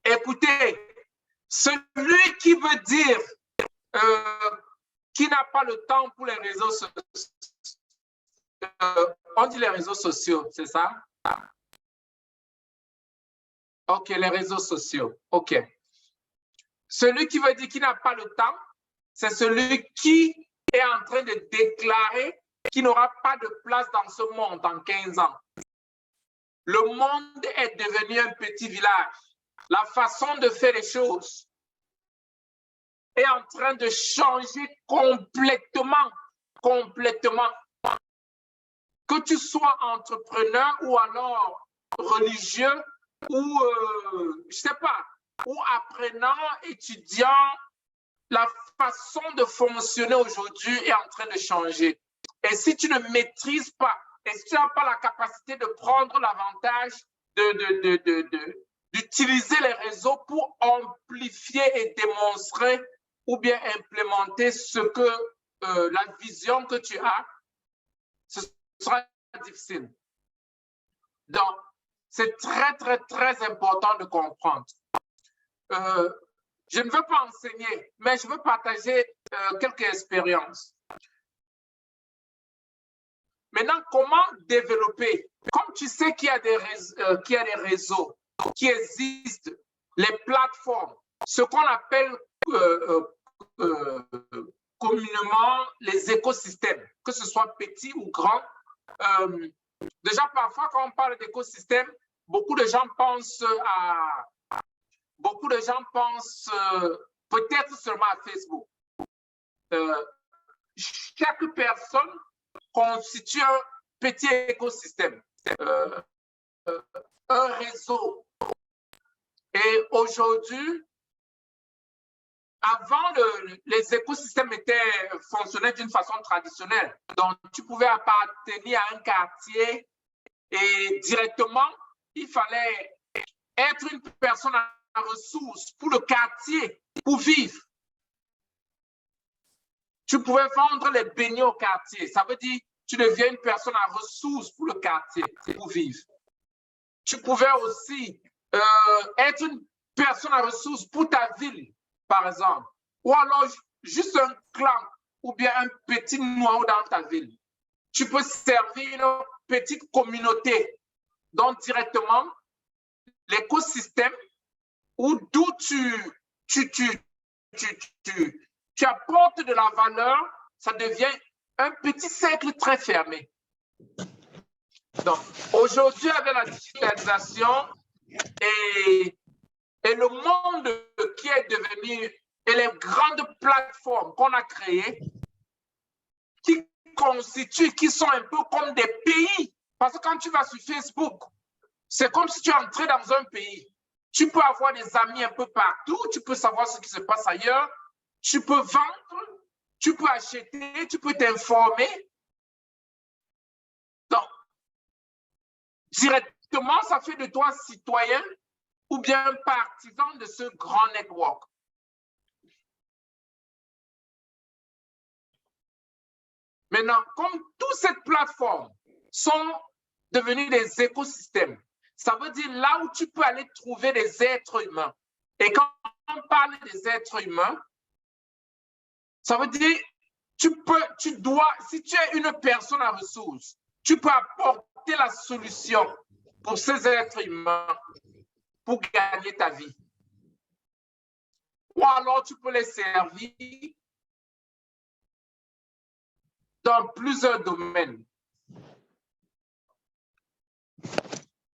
Écoutez, celui qui veut dire qui n'a pas le temps pour les réseaux sociaux, on dit les réseaux sociaux, c'est ça? OK, les réseaux sociaux. OK. Celui qui veut dire qu'il n'a pas le temps, c'est celui qui est en train de déclarer qu'il n'aura pas de place dans ce monde en 15 ans. Le monde est devenu un petit village. La façon de faire les choses est en train de changer complètement. Complètement. Que tu sois entrepreneur ou alors religieux ou, je sais pas, ou apprenant, étudiant, la façon de fonctionner aujourd'hui est en train de changer. Et si tu ne maîtrises pas, et si tu n'as pas la capacité de prendre l'avantage d'utiliser les réseaux pour amplifier et démontrer ou bien implémenter ce que la vision que tu as, ce sera difficile. Donc, c'est très, très, très important de comprendre. Je ne veux pas enseigner, mais je veux partager quelques expériences. Maintenant, comment développer? Comme tu sais qu'il y a des réseaux qui existent, les plateformes, ce qu'on appelle communément les écosystèmes, que ce soit petit ou grand. Déjà, parfois, quand on parle d'écosystème, beaucoup de gens pensent peut-être seulement à Facebook. Chaque personne constitue un petit écosystème, un réseau. Et aujourd'hui, avant, les écosystèmes fonctionnaient d'une façon traditionnelle. Donc, tu pouvais appartenir à un quartier et directement, il fallait être une personne à ressources pour le quartier, pour vivre. Tu pouvais vendre les beignets au quartier. Ça veut dire tu deviens une personne à ressources pour le quartier, pour vivre. Tu pouvais aussi être une personne à ressources pour ta ville, par exemple. Ou alors juste un clan ou bien un petit noyau dans ta ville. Tu peux servir une petite communauté. Donc, directement, l'écosystème d'où tu apportes de la valeur, ça devient un petit cercle très fermé. Donc, aujourd'hui, avec la digitalisation et le monde qui est devenu, et les grandes plateformes qu'on a créées, qui sont un peu comme des pays. Parce que quand tu vas sur Facebook, c'est comme si tu entrais dans un pays. Tu peux avoir des amis un peu partout, tu peux savoir ce qui se passe ailleurs, tu peux vendre, tu peux acheter, tu peux t'informer. Donc, indirectement, ça fait de toi citoyen ou bien partisan de ce grand network. Maintenant, comme toutes ces plateformes sont devenues des écosystèmes, ça veut dire là où tu peux aller trouver des êtres humains. Et quand on parle des êtres humains, ça veut dire si tu es une personne à ressources, tu peux apporter la solution pour ces êtres humains pour gagner ta vie. Ou alors tu peux les servir dans plusieurs domaines.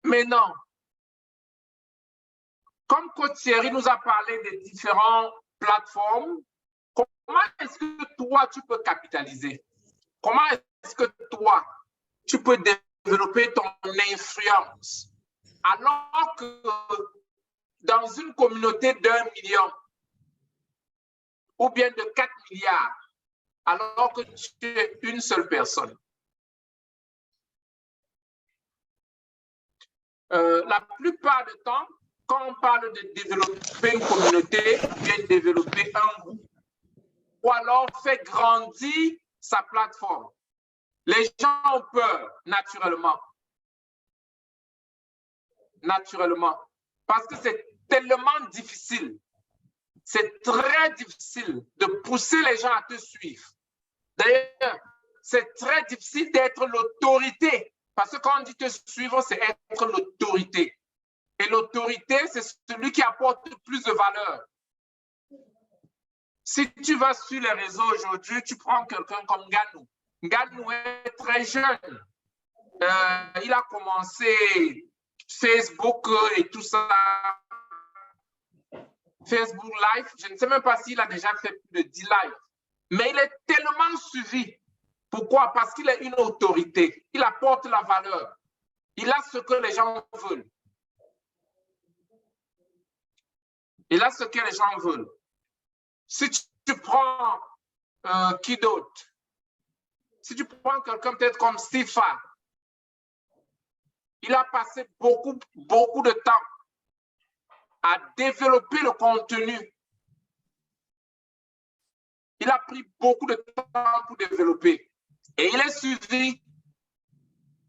Maintenant, comme Coach Thierry nous a parlé des différentes plateformes, comment est-ce que toi, tu peux capitaliser? Comment est-ce que toi, tu peux développer ton influence? Alors que dans une communauté d'1 million ou bien de 4 milliards, alors que tu es une seule personne. La plupart du temps, quand on parle de développer une communauté, ou bien développer un groupe, ou alors faire grandir sa plateforme, les gens ont peur naturellement. Naturellement. Parce que c'est tellement difficile. C'est très difficile de pousser les gens à te suivre. D'ailleurs, c'est très difficile d'être l'autorité. Parce que quand on dit te suivre, c'est être l'autorité. Et l'autorité, c'est celui qui apporte plus de valeur. Si tu vas sur les réseaux aujourd'hui, tu prends quelqu'un comme Nganou. Nganou est très jeune. Il a commencé Facebook et tout ça. Facebook Live, je ne sais même pas s'il a déjà fait plus de 10 lives. Mais il est tellement suivi. Pourquoi? Parce qu'il est une autorité. Il apporte la valeur. Il a ce que les gens veulent. Il a ce que les gens veulent. Si tu prends qui d'autre? Si tu prends quelqu'un peut-être comme Stifa, il a passé beaucoup de temps à développer le contenu. Il a pris beaucoup de temps pour développer. Et il est suivi.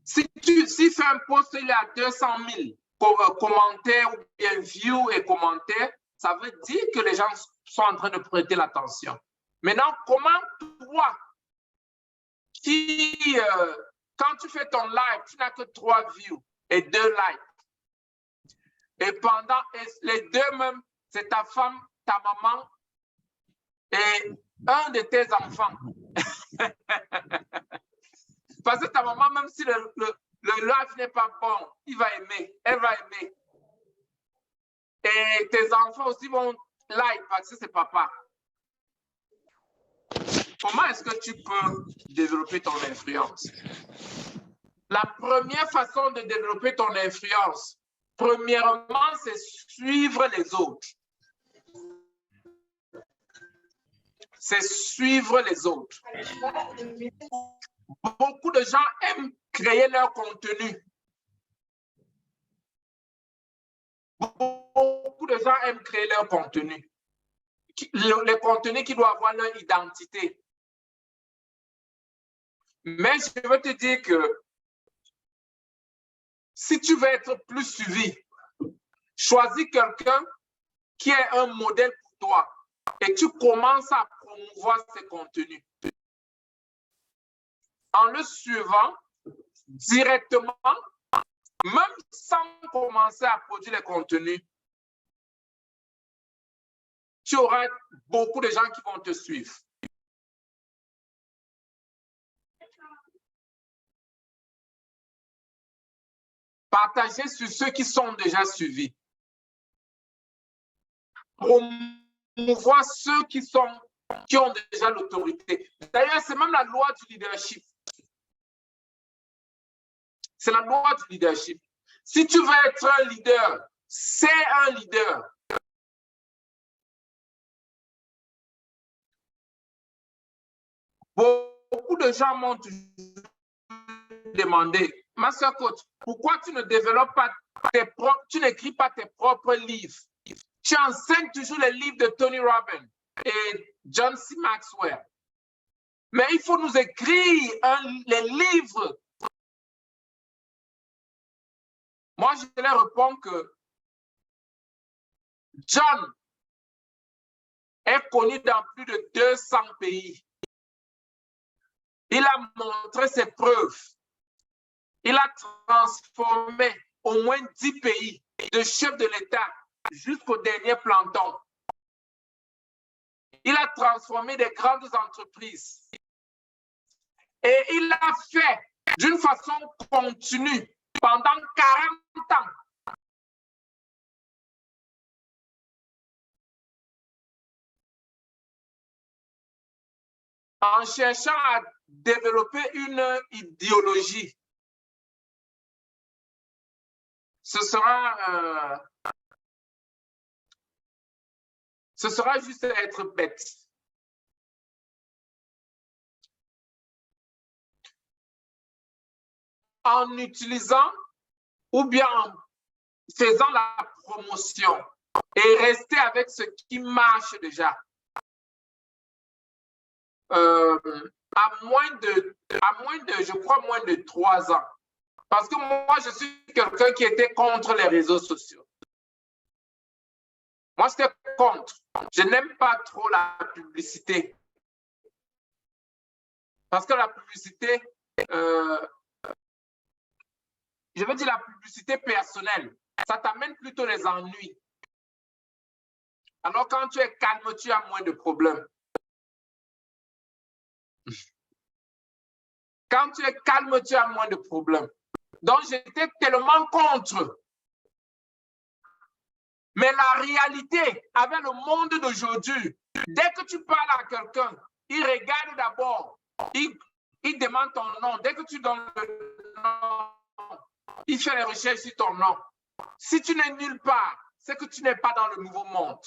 S'il fait un post, il a 200 000 commentaires ou bien views et commentaires, ça veut dire que les gens sont en train de prêter l'attention. Maintenant, comment toi, quand tu fais ton live, tu n'as que 3 views et 2 likes. Et pendant les 2 même, c'est ta femme, ta maman et un de tes enfants. Parce que ta maman, même si le live n'est pas bon, il va aimer, elle va aimer. Et tes enfants aussi vont like parce que c'est papa. Comment est-ce que tu peux développer ton influence? La première façon de développer ton influence, premièrement, c'est suivre les autres. C'est suivre les autres. Beaucoup de gens aiment créer leur contenu. Beaucoup de gens aiment créer leur contenu. Le contenu qui doit avoir leur identité. Mais je veux te dire que si tu veux être plus suivi, choisis quelqu'un qui est un modèle pour toi et tu commences à promouvoir ses contenus. En le suivant directement, même sans commencer à produire les contenus, tu auras beaucoup de gens qui vont te suivre. Partagez sur ceux qui sont déjà suivis. Promouvoir ceux qui ont déjà l'autorité. D'ailleurs, c'est même la loi du leadership. C'est la loi du leadership. Si tu veux être un leader, c'est un leader. Beaucoup de gens m'ont toujours demandé ma soeur coach, pourquoi tu ne développes pas tu n'écris pas tes propres livres? Tu enseignes toujours les livres de Tony Robbins et John C. Maxwell. Mais il faut nous écrire les livres. Moi, je leur réponds que John est connu dans plus de 200 pays. Il a montré ses preuves. Il a transformé au moins 10 pays, de chef de l'État jusqu'au dernier planton. Il a transformé des grandes entreprises. Et il l'a fait d'une façon continue pendant 40 ans. En cherchant à développer une idéologie. Ce sera juste être bête. En utilisant ou bien en faisant la promotion et rester avec ce qui marche déjà. À moins de, je crois, moins de 3 ans. Parce que moi, je suis quelqu'un qui était contre les réseaux sociaux. Moi, j'étais contre. Je n'aime pas trop la publicité. Parce que la publicité, je veux dire la publicité personnelle, ça t'amène plutôt les ennuis. Alors, quand tu es calme, tu as moins de problèmes. Quand tu es calme, tu as moins de problèmes. Donc, j'étais tellement contre. Mais la réalité, avec le monde d'aujourd'hui, dès que tu parles à quelqu'un, il regarde d'abord, il demande ton nom. Dès que tu donnes le nom, il fait les recherches sur ton nom. Si tu n'es nulle part, c'est que tu n'es pas dans le nouveau monde.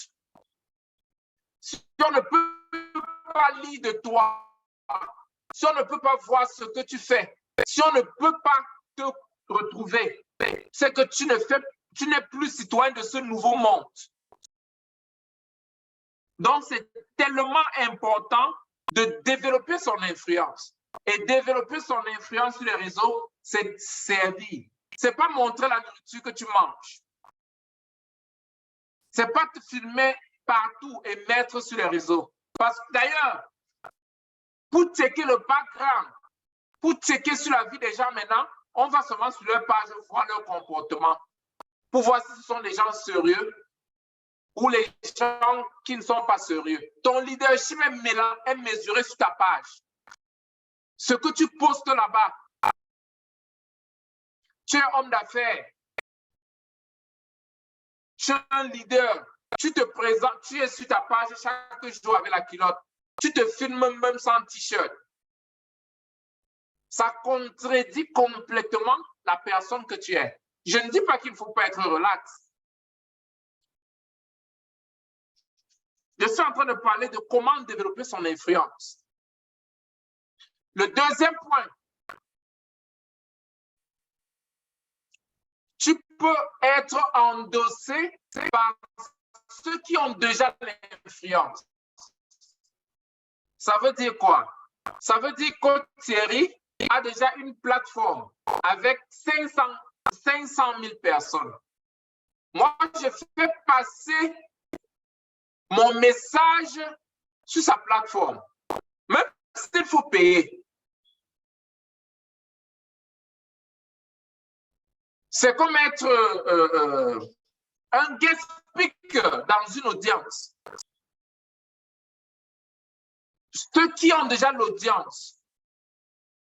Si on ne peut pas lire de toi, si on ne peut pas voir ce que tu fais, si on ne peut pas te retrouver, c'est que tu n'es plus citoyen de ce nouveau monde. Donc, c'est tellement important de développer son influence. Et développer son influence sur les réseaux, c'est servir. Ce n'est pas montrer la nourriture que tu manges. Ce n'est pas te filmer partout et mettre sur les réseaux. Parce que d'ailleurs, pour checker le background, pour checker sur la vie des gens maintenant, on va seulement sur leur page voir leur comportement pour voir si ce sont des gens sérieux ou les gens qui ne sont pas sérieux. Ton leadership est mesuré sur ta page. Ce que tu postes là-bas, tu es homme d'affaires, tu es un leader, tu te présentes, tu es sur ta page chaque jour avec la culotte, tu te filmes même sans t-shirt. Ça contredit complètement la personne que tu es. Je ne dis pas qu'il ne faut pas être relax. Je suis en train de parler de comment développer son influence. Le deuxième point, tu peux être endossé par ceux qui ont déjà l'influence. Ça veut dire quoi? Ça veut dire que Thierry a déjà une plateforme avec 500 000 personnes. Moi, je fais passer mon message sur sa plateforme, même s'il faut payer. C'est comme être un guest speaker dans une audience. Ceux qui ont déjà l'audience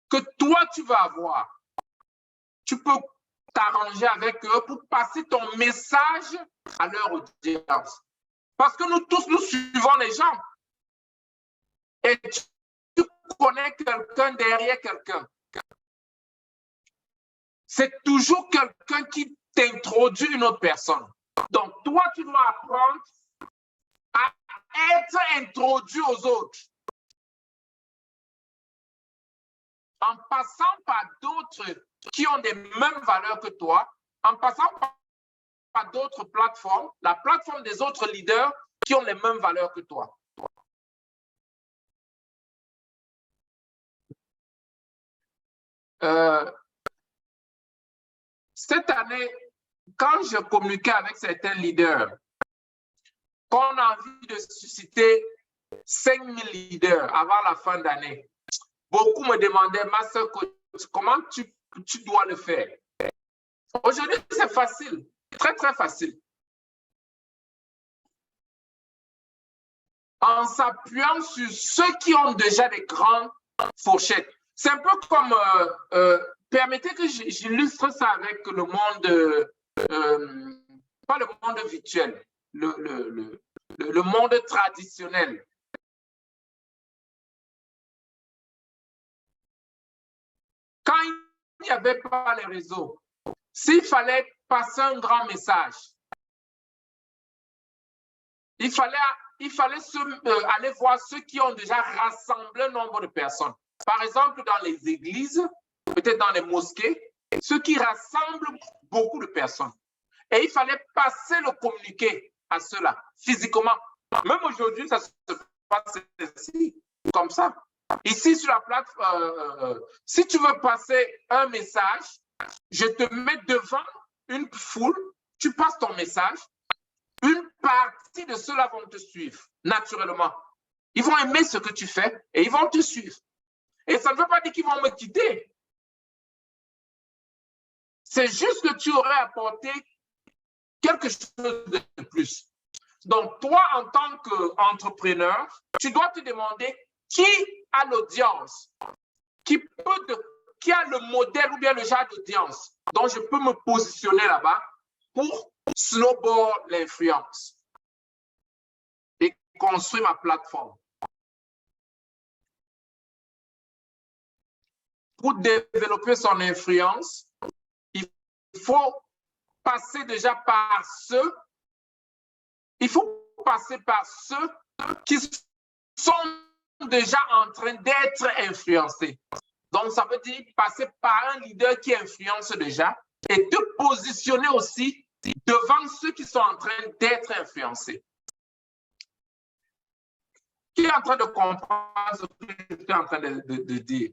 que toi tu vas avoir, tu peux t'arranger avec eux pour passer ton message à leur audience. Parce que nous tous, nous suivons les gens. Et tu connais quelqu'un derrière quelqu'un. C'est toujours quelqu'un qui t'introduit une autre personne. Donc, toi, tu dois apprendre à être introduit aux autres. en passant par d'autres qui ont des mêmes valeurs que toi, en passant par d'autres plateformes, la plateforme des autres leaders qui ont les mêmes valeurs que toi. Cette année, quand je communiquais avec certains leaders, qu'on a envie de susciter 5000 leaders avant la fin d'année, beaucoup me demandaient, Master Coach, comment tu dois le faire? Aujourd'hui, c'est facile, très, très facile. En s'appuyant sur ceux qui ont déjà des grandes fourchettes. C'est un peu comme, permettez que j'illustre ça avec le monde, pas le monde virtuel, le monde traditionnel. Quand il n'y avait pas les réseaux, s'il fallait passer un grand message, il fallait aller voir ceux qui ont déjà rassemblé un nombre de personnes. Par exemple, dans les églises, peut-être dans les mosquées, ceux qui rassemblent beaucoup de personnes. Et il fallait passer le communiqué à ceux-là, physiquement. Même aujourd'hui, ça se passe ici, comme ça. Ici, sur la plateforme, si tu veux passer un message, je te mets devant une foule, tu passes ton message, une partie de ceux-là vont te suivre, naturellement. Ils vont aimer ce que tu fais et ils vont te suivre. Et ça ne veut pas dire qu'ils vont me quitter. C'est juste que tu aurais apporté quelque chose de plus. Donc, toi, en tant qu'entrepreneur, tu dois te demander qui a l'audience, qui a le modèle ou bien le genre d'audience dont je peux me positionner là-bas pour snowboard l'influence et construire ma plateforme. Pour développer son influence, il faut passer déjà par ceux, qui sont déjà en train d'être influencés. Donc, ça veut dire passer par un leader qui influence déjà et te positionner aussi devant ceux qui sont en train d'être influencés. Qui est en train de comprendre ce que je suis en train de dire?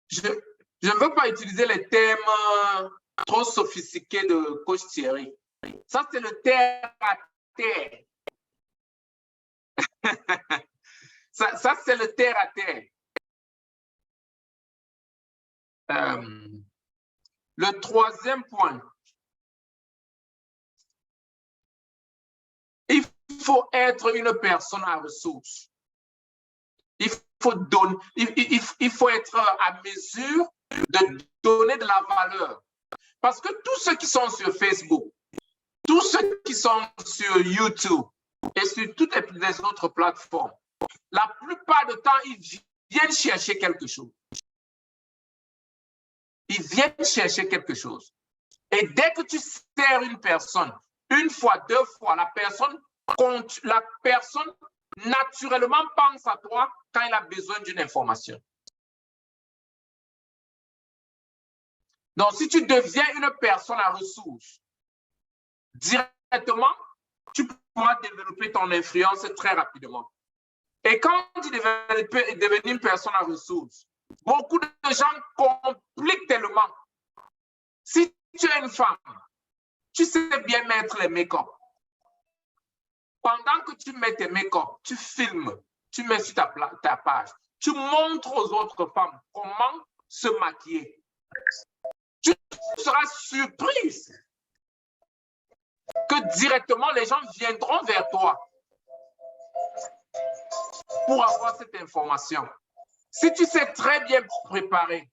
Je ne veux pas utiliser les termes trop sophistiqués de coach Thierry. Ça, c'est le terre à terre. ça c'est le terre à terre. Le troisième point, il faut être une personne à ressources. Il faut être à mesure de donner de la valeur. Parce que tous ceux qui sont sur Facebook, tous ceux qui sont sur YouTube et sur toutes les autres plateformes, la plupart du temps, ils viennent chercher quelque chose. Ils viennent chercher quelque chose. Et dès que tu sers une personne, une fois, deux fois, la personne naturellement pense à toi quand il a besoin d'une information. Donc, si tu deviens une personne à ressources, directement, tu pourras développer ton influence très rapidement. Et quand tu deviens une personne à ressources, beaucoup de gens compliquent tellement. Si tu es une femme, tu sais bien mettre les make-up. Pendant que tu mets tes make-up, tu filmes, tu mets sur ta page, tu montres aux autres femmes comment se maquiller. Tu seras surprise que directement les gens viendront vers toi pour avoir cette information. Si tu sais très bien préparer,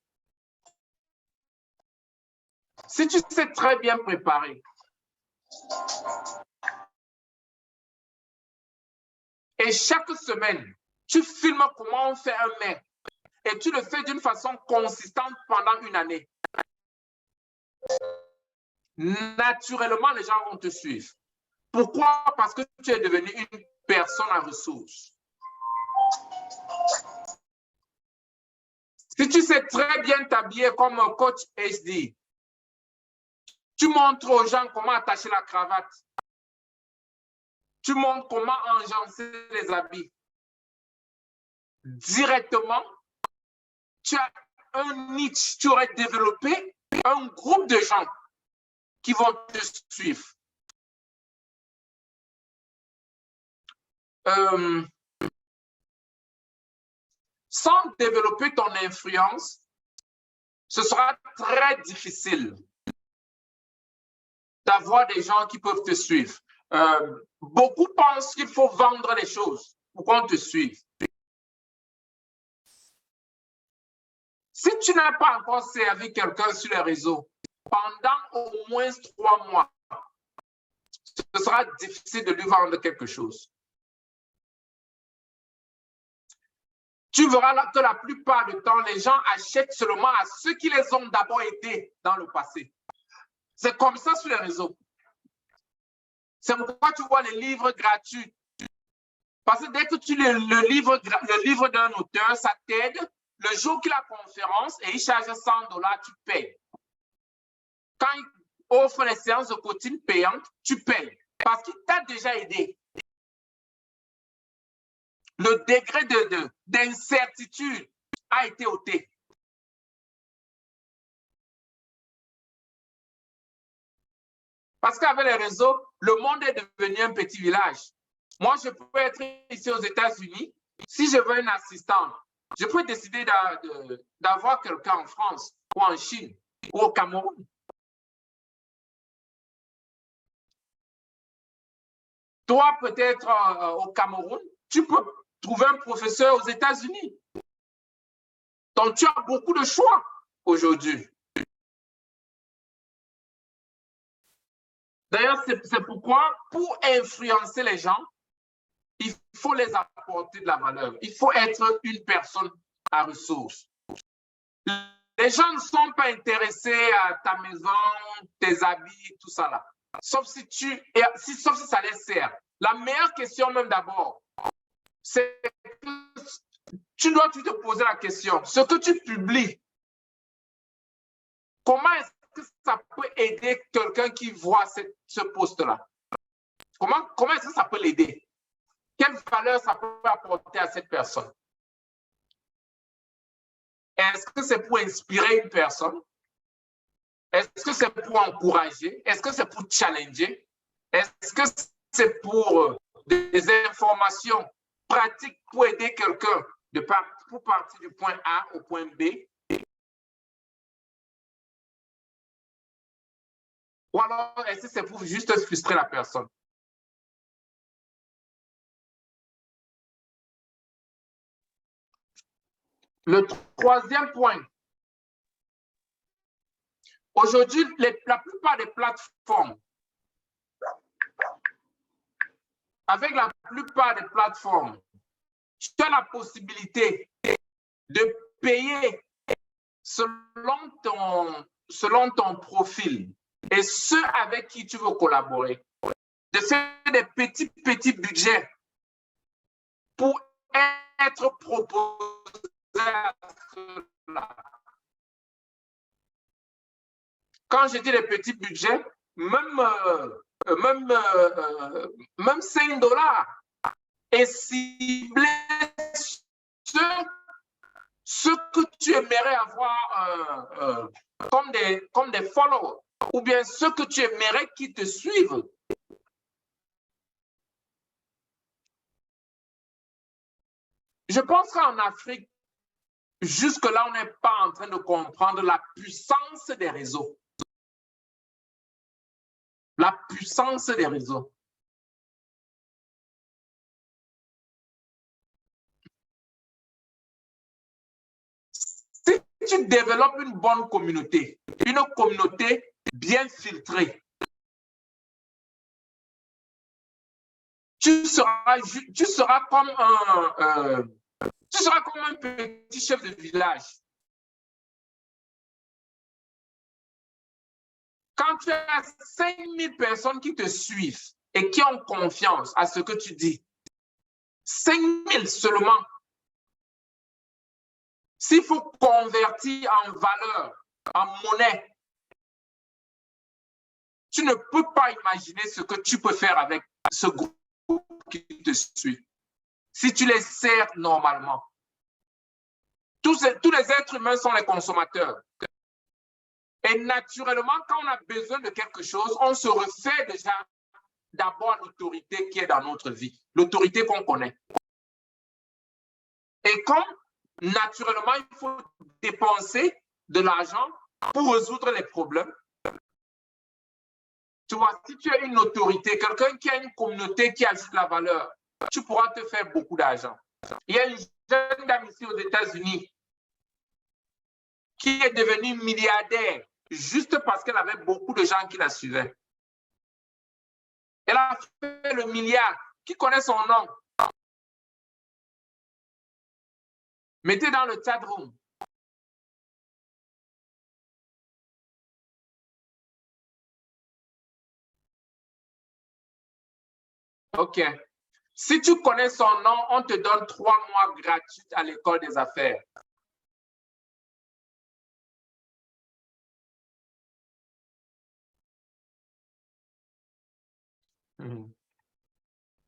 et chaque semaine, tu filmes comment on fait un mets et tu le fais d'une façon consistante pendant une année, naturellement, les gens vont te suivre. Pourquoi? Parce que tu es devenu une personne à ressources. Si tu sais très bien t'habiller comme un coach HD, tu montres aux gens comment attacher la cravate. Tu montres comment enjancer les habits. Directement, tu as un niche, tu aurais développé un groupe de gens qui vont te suivre. Sans développer ton influence, ce sera très difficile d'avoir des gens qui peuvent te suivre. Beaucoup pensent qu'il faut vendre les choses pour qu'on te suive. Si tu n'as pas encore servi quelqu'un sur les réseaux pendant au moins 3 mois, ce sera difficile de lui vendre quelque chose. Tu verras que la plupart du temps, les gens achètent seulement à ceux qui les ont d'abord aidés dans le passé. C'est comme ça sur les réseaux. C'est pourquoi tu vois les livres gratuits. Parce que dès que tu lis le livre d'un auteur, ça t'aide. Le jour qu'il a conférence et il charge $100, tu payes. Quand il offre les séances de coaching payantes, tu payes. Parce qu'il t'a déjà aidé. Le degré d'incertitude a été ôté. Parce qu'avec les réseaux, le monde est devenu un petit village. Moi, je peux être ici aux États-Unis. Si je veux un assistant, je peux décider d'avoir quelqu'un en France ou en Chine ou au Cameroun. Toi, peut-être au Cameroun, tu peux trouver un professeur aux États-Unis. Donc, tu as beaucoup de choix aujourd'hui. D'ailleurs, c'est pourquoi, pour influencer les gens, il faut les apporter de la valeur. Il faut être une personne à ressources. Les gens ne sont pas intéressés à ta maison, tes habits, tout ça là. Sauf si ça les sert. La meilleure question même d'abord, c'est que tu dois te poser la question. Ce que tu publies, comment est-ce que ça peut aider quelqu'un qui voit ce post-là? Comment est-ce que ça peut l'aider? Quelle valeur ça peut apporter à cette personne? Est-ce que c'est pour inspirer une personne? Est-ce que c'est pour encourager? Est-ce que c'est pour challenger? Est-ce que c'est pour des informations pratiques pour aider quelqu'un pour partir du point A au point B? Ou alors, est-ce que c'est pour juste frustrer la personne? Le troisième point. Aujourd'hui, la plupart des plateformes, avec la plupart des plateformes, tu as la possibilité de payer selon ton profil et ceux avec qui tu veux collaborer, de faire des petits budgets pour être proposé à cela. Quand je dis les petits budgets, même $5 est ciblé ce que tu aimerais avoir comme des followers, ou bien ceux que tu aimerais qu'ils te suivent. Je pense qu'en Afrique, jusque-là, on n'est pas en train de comprendre la puissance des réseaux. La puissance des réseaux. Si tu développes une bonne communauté, une communauté bien filtrée, tu seras comme un petit chef de village. Quand tu as 5000 personnes qui te suivent et qui ont confiance à ce que tu dis, 5000 seulement, s'il faut convertir en valeur, en monnaie, tu ne peux pas imaginer ce que tu peux faire avec ce groupe qui te suit. Si tu les sers normalement. Tous les êtres humains sont les consommateurs. Et naturellement, quand on a besoin de quelque chose, on se refait déjà d'abord l'autorité qui est dans notre vie, l'autorité qu'on connaît. Et comme naturellement, il faut dépenser de l'argent pour résoudre les problèmes, tu vois, si tu as une autorité, quelqu'un qui a une communauté qui ajoute la valeur, tu pourras te faire beaucoup d'argent. Il y a une jeune dame ici aux États-Unis qui est devenue milliardaire juste parce qu'elle avait beaucoup de gens qui la suivaient. Elle a fait le milliard. Qui connaît son nom? Mettez dans le chat room. OK. Si tu connais son nom, on te donne 3 mois gratuits à l'école des affaires.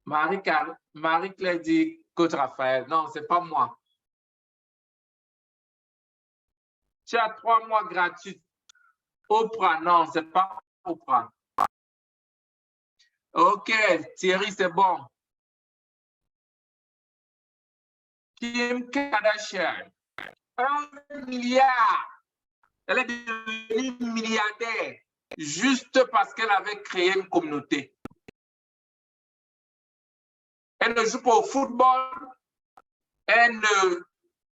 Marie-Claire dit Coach Raphaël. Non, ce n'est pas moi. Tu as 3 mois gratuits. Oprah, non, ce n'est pas Oprah. OK, Thierry, c'est bon. Kim Kardashian, 1 milliard. Elle est devenue milliardaire juste parce qu'elle avait créé une communauté. Elle ne joue pas au football, elle ne...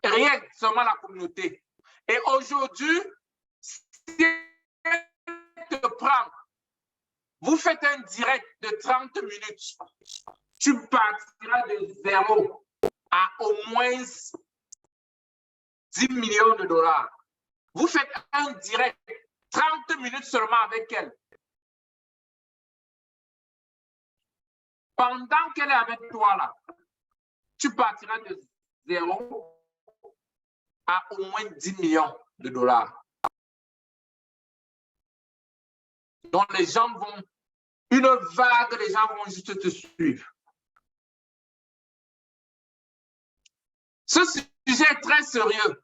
rien, seulement la communauté. Et aujourd'hui, si elle te prend, vous faites un direct de 30 minutes, tu partiras de 0 à au moins 10 millions de dollars. Vous faites un direct, 30 minutes seulement avec elle. Pendant qu'elle est avec toi là, tu partiras de 0 à au moins 10 millions de dollars. Donc les gens vont, une vague de gens vont juste te suivre. Ce sujet est très sérieux.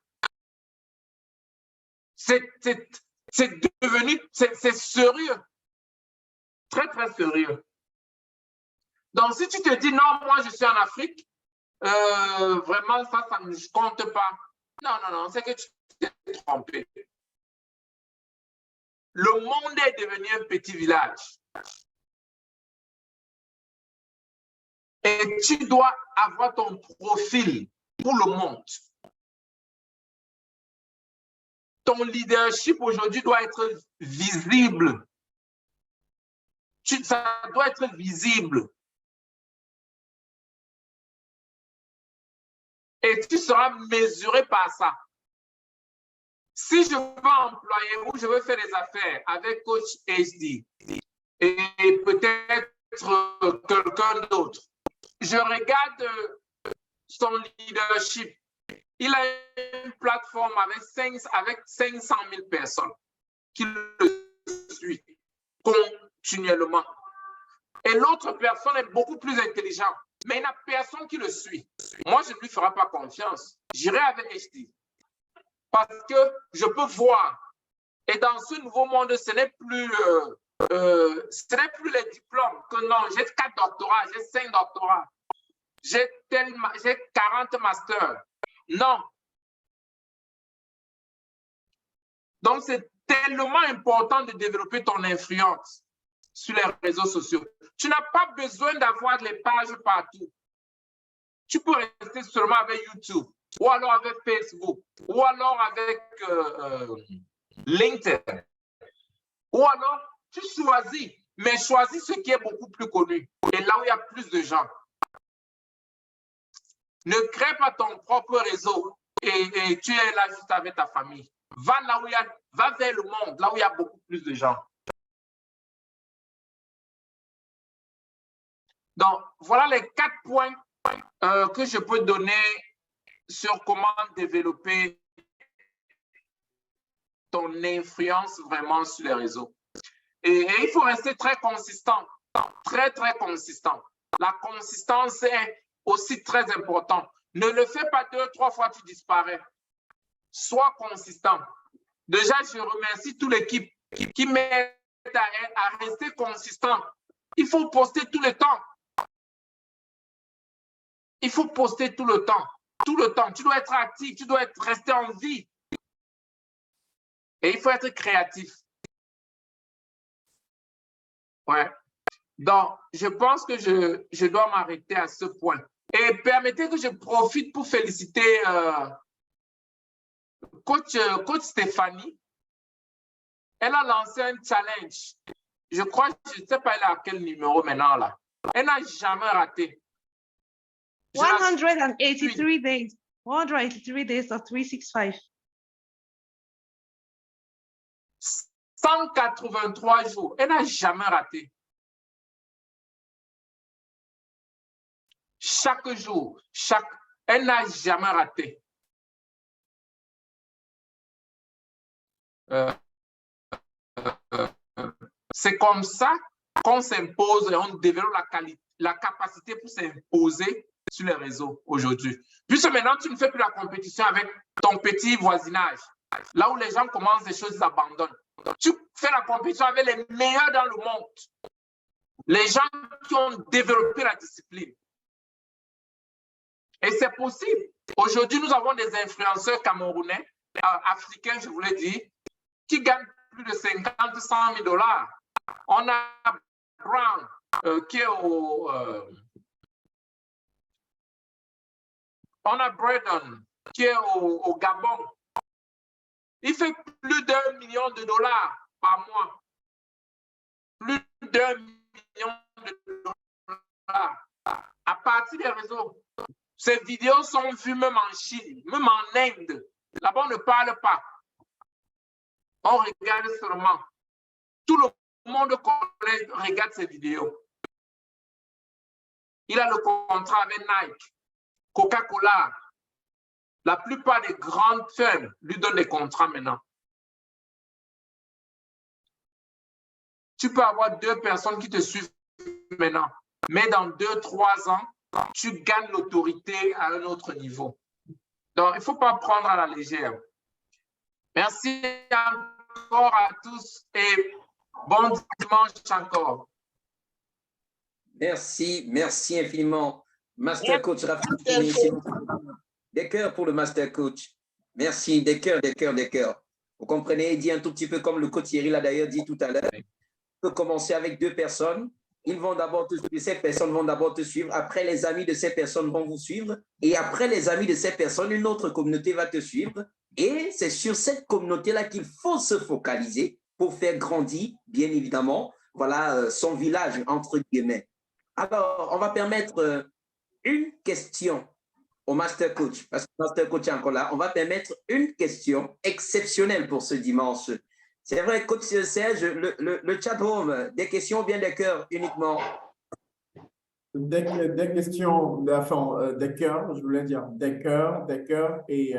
C'est devenu, c'est sérieux. Très, très sérieux. Donc, si tu te dis, non, moi, je suis en Afrique, vraiment, ça ne compte pas. Non, non, non, c'est que tu t'es trompé. Le monde est devenu un petit village. Et tu dois avoir ton profil pour le monde. Ton leadership aujourd'hui doit être visible. Ça doit être visible. Et tu seras mesuré par ça. Si je veux employer ou je veux faire des affaires avec Coach HD et peut-être quelqu'un d'autre, je regarde son leadership. Il a une plateforme avec 500 000 personnes qui le suivent continuellement. Et l'autre personne est beaucoup plus intelligente, mais il n'y a personne qui le suit. Moi, je ne lui ferai pas confiance. J'irai avec HD. Parce que je peux voir. Et dans ce nouveau monde, ce n'est plus les diplômes. Que non, j'ai 4 doctorats, j'ai 5 doctorats. J'ai 40 masters. Non. Donc, c'est tellement important de développer ton influence sur les réseaux sociaux. Tu n'as pas besoin d'avoir les pages partout. Tu peux rester seulement avec YouTube, ou alors avec Facebook, ou alors avec LinkedIn. Ou alors, tu choisis, mais choisis ce qui est beaucoup plus connu et là où il y a plus de gens. Ne crée pas ton propre réseau et tu es là juste avec ta famille. Va là où va vers le monde, là où il y a beaucoup plus de gens. Donc, voilà les 4 points que je peux donner sur comment développer ton influence vraiment sur les réseaux. Et il faut rester très consistant, très, très consistant. La consistance est aussi très importante. Ne le fais pas 2, 3 fois, tu disparais. Sois consistant. Déjà, je remercie toute l'équipe qui m'aide à rester consistant. Il faut poster tout le temps. Il faut poster tout le temps. Tout le temps. Tu dois être actif, tu dois rester en vie. Et il faut être créatif. Ouais. Donc, je pense que je dois m'arrêter à ce point. Et permettez que je profite pour féliciter coach Stéphanie. Elle a lancé un challenge. Je crois, je ne sais pas elle est à quel numéro maintenant là. Elle n'a jamais raté. 183 days. 183 days of 365. 183 jours. Elle n'a jamais raté. Chaque jour, elle n'a jamais raté. C'est comme ça qu'on s'impose et on développe la capacité pour s'imposer sur les réseaux aujourd'hui. Puisque maintenant, tu ne fais plus la compétition avec ton petit voisinage. Là où les gens commencent des choses, ils abandonnent. Tu fais la compétition avec les meilleurs dans le monde. Les gens qui ont développé la discipline. Et c'est possible. Aujourd'hui, nous avons des influenceurs camerounais, africains, je vous l'ai dit, qui gagnent plus de 50, 100 000 $. On a Brown qui est au... on a Braden qui est au Gabon. Il fait plus d'1 million de $, par mois. Plus d'1 million de $. À partir des réseaux. Ces vidéos sont vues même en Chine, même en Inde. Là-bas, on ne parle pas. On regarde seulement. Tout le monde regarde ces vidéos. Il a le contrat avec Nike, Coca-Cola. La plupart des grandes firmes lui donnent des contrats maintenant. Tu peux avoir 2 personnes qui te suivent maintenant, mais dans 2, 3 ans, tu gagnes l'autorité à un autre niveau. Donc, il ne faut pas prendre à la légère. Merci encore à tous et bon dimanche encore. Merci, merci infiniment. Master Coach Raphaël, des cœurs pour le Master Coach. Merci, des cœurs, des cœurs, des cœurs. Vous comprenez, il dit un tout petit peu comme le coach Thierry l'a d'ailleurs dit tout à l'heure. Tu peux commencer avec 2 personnes. Ils vont d'abord te suivre, ces personnes vont d'abord te suivre. Après, les amis de ces personnes vont vous suivre. Et après, les amis de ces personnes, une autre communauté va te suivre. Et c'est sur cette communauté-là qu'il faut se focaliser pour faire grandir, bien évidemment, voilà, son village, entre guillemets. Alors, on va permettre une question au Master Coach, parce que le Master Coach est encore là. On va permettre une question exceptionnelle pour ce dimanche. C'est vrai, Coach Serge, le chat home, des questions ou bien des cœurs uniquement? Des questions, enfin, des cœurs, je voulais dire des cœurs et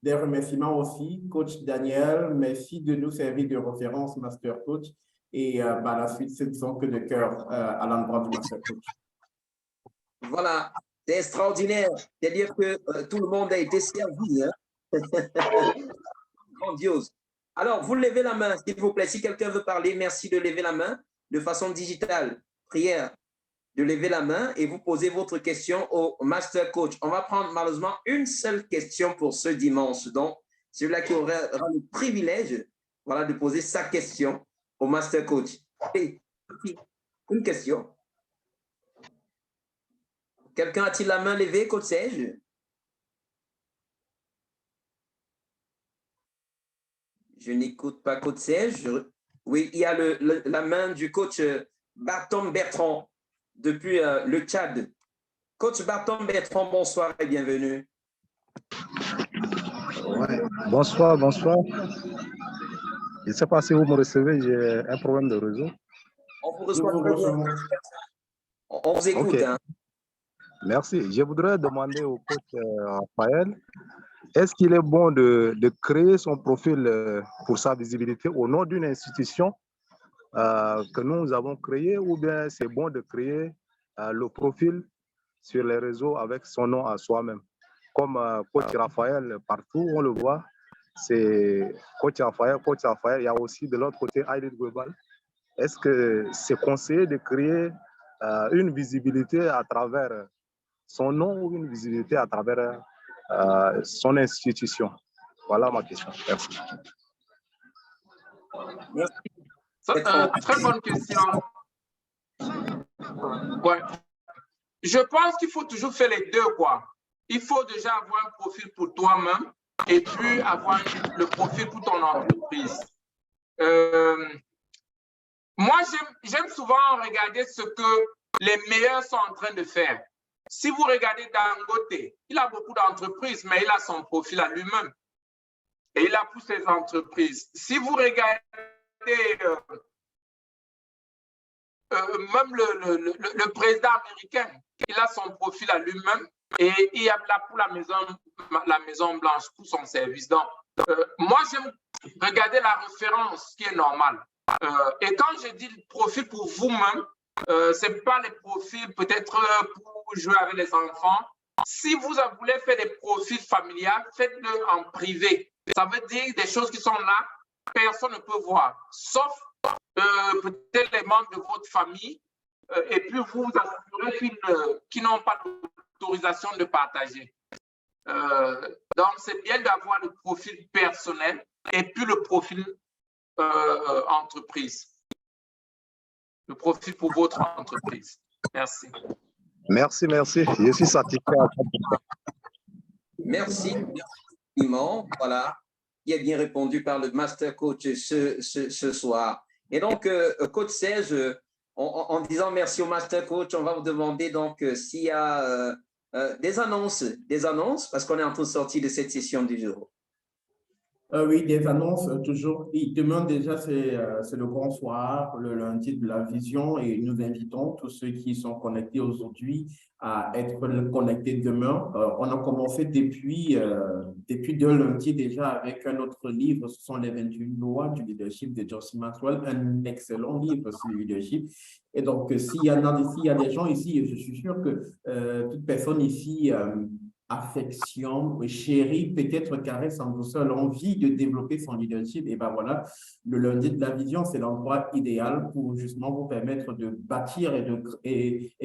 des remerciements aussi. Coach Daniel, merci de nous servir de référence Master Coach. Et par la suite, ce ne sont que des cœurs à l'endroit du Master Coach. Voilà, c'est extraordinaire. C'est-à-dire que tout le monde a été servi. Hein? Grandiose. Alors, vous levez la main, s'il vous plaît. Si quelqu'un veut parler, merci de lever la main de façon digitale. Prière de lever la main et vous posez votre question au Master Coach. On va prendre malheureusement une seule question pour ce dimanche. Donc, celui-là qui aura le privilège, voilà, de poser sa question au Master Coach. Et une question. Quelqu'un a-t-il la main levée, Coach Serge? Je n'écoute pas Coach Serge. Oui, il y a la main du coach Barton Bertrand depuis le Tchad. Coach Barton Bertrand, bonsoir et bienvenue. Ouais. Bonsoir, bonsoir. Je ne sais pas si vous me recevez, j'ai un problème de réseau. On vous reçoit très bien. On vous écoute. Okay. Hein. Merci. Je voudrais demander au coach Raphaël, est-ce qu'il est bon de créer son profil pour sa visibilité au nom d'une institution que nous avons créée, ou bien c'est bon de créer le profil sur les réseaux avec son nom à soi-même? Comme coach Raphaël, partout on le voit, c'est coach Raphaël, il y a aussi de l'autre côté Elite Global. Est-ce que c'est conseillé de créer une visibilité à travers son nom ou une visibilité à travers son institution? Voilà ma question. Merci. Très bonne question. Ouais. Je pense qu'il faut toujours faire les deux, quoi. Il faut déjà avoir un profil pour toi-même et puis avoir le profil pour ton entreprise. Moi, j'aime souvent regarder ce que les meilleurs sont en train de faire. Si vous regardez Dangote, il a beaucoup d'entreprises, mais il a son profil à lui-même. Et il a pour ses entreprises. Si vous regardez même le président américain, il a son profil à lui-même et il a là pour la Maison Blanche, pour son service. Donc, moi, j'aime regarder la référence qui est normale. Et quand je dis le profil pour vous-même, ce n'est pas les profils peut-être pour jouer avec les enfants. Si vous voulez faire des profils familiales, faites-le en privé. Ça veut dire des choses qui sont là, personne ne peut voir, sauf peut-être les membres de votre famille, et puis vous vous assurez qu'ils n'ont pas d'autorisation de partager. Donc, c'est bien d'avoir le profil personnel et puis le profil entreprise. Le profil pour votre entreprise. Merci. Merci. Je suis satisfait. Merci. Voilà. Il est bien répondu par le Master Coach ce soir. Et donc, Coach Serge, en disant merci au Master Coach, on va vous demander donc s'il y a des annonces, parce qu'on est en train de sortir de cette session du jour. Oui, des annonces toujours. Demain déjà, c'est le grand soir, le lundi de la vision, et nous invitons tous ceux qui sont connectés aujourd'hui à être connectés demain. On a commencé depuis 2 lundis déjà avec un autre livre, ce sont les 28 lois du leadership de Johnson Maxwell, un excellent livre sur le leadership. Et donc, s'il y a des gens ici, je suis sûr que toute personne ici affection, chérie, peut-être caresse en douceur, l'envie de développer son leadership, et ben voilà, le lundi de la vision, c'est l'endroit idéal pour justement vous permettre de bâtir et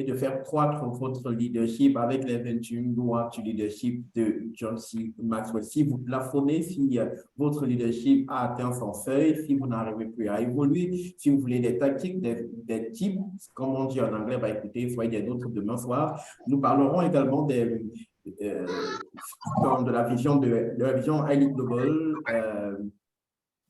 de faire croître votre leadership avec les 21 lois du leadership de John C. Maxwell. Si vous plafonnez, si votre leadership a atteint son seuil, si vous n'arrivez plus à évoluer, si vous voulez des tactiques, des types, comme on dit en anglais, bah écoutez, soyez des nôtres demain soir. Nous parlerons également de la vision Elite Global,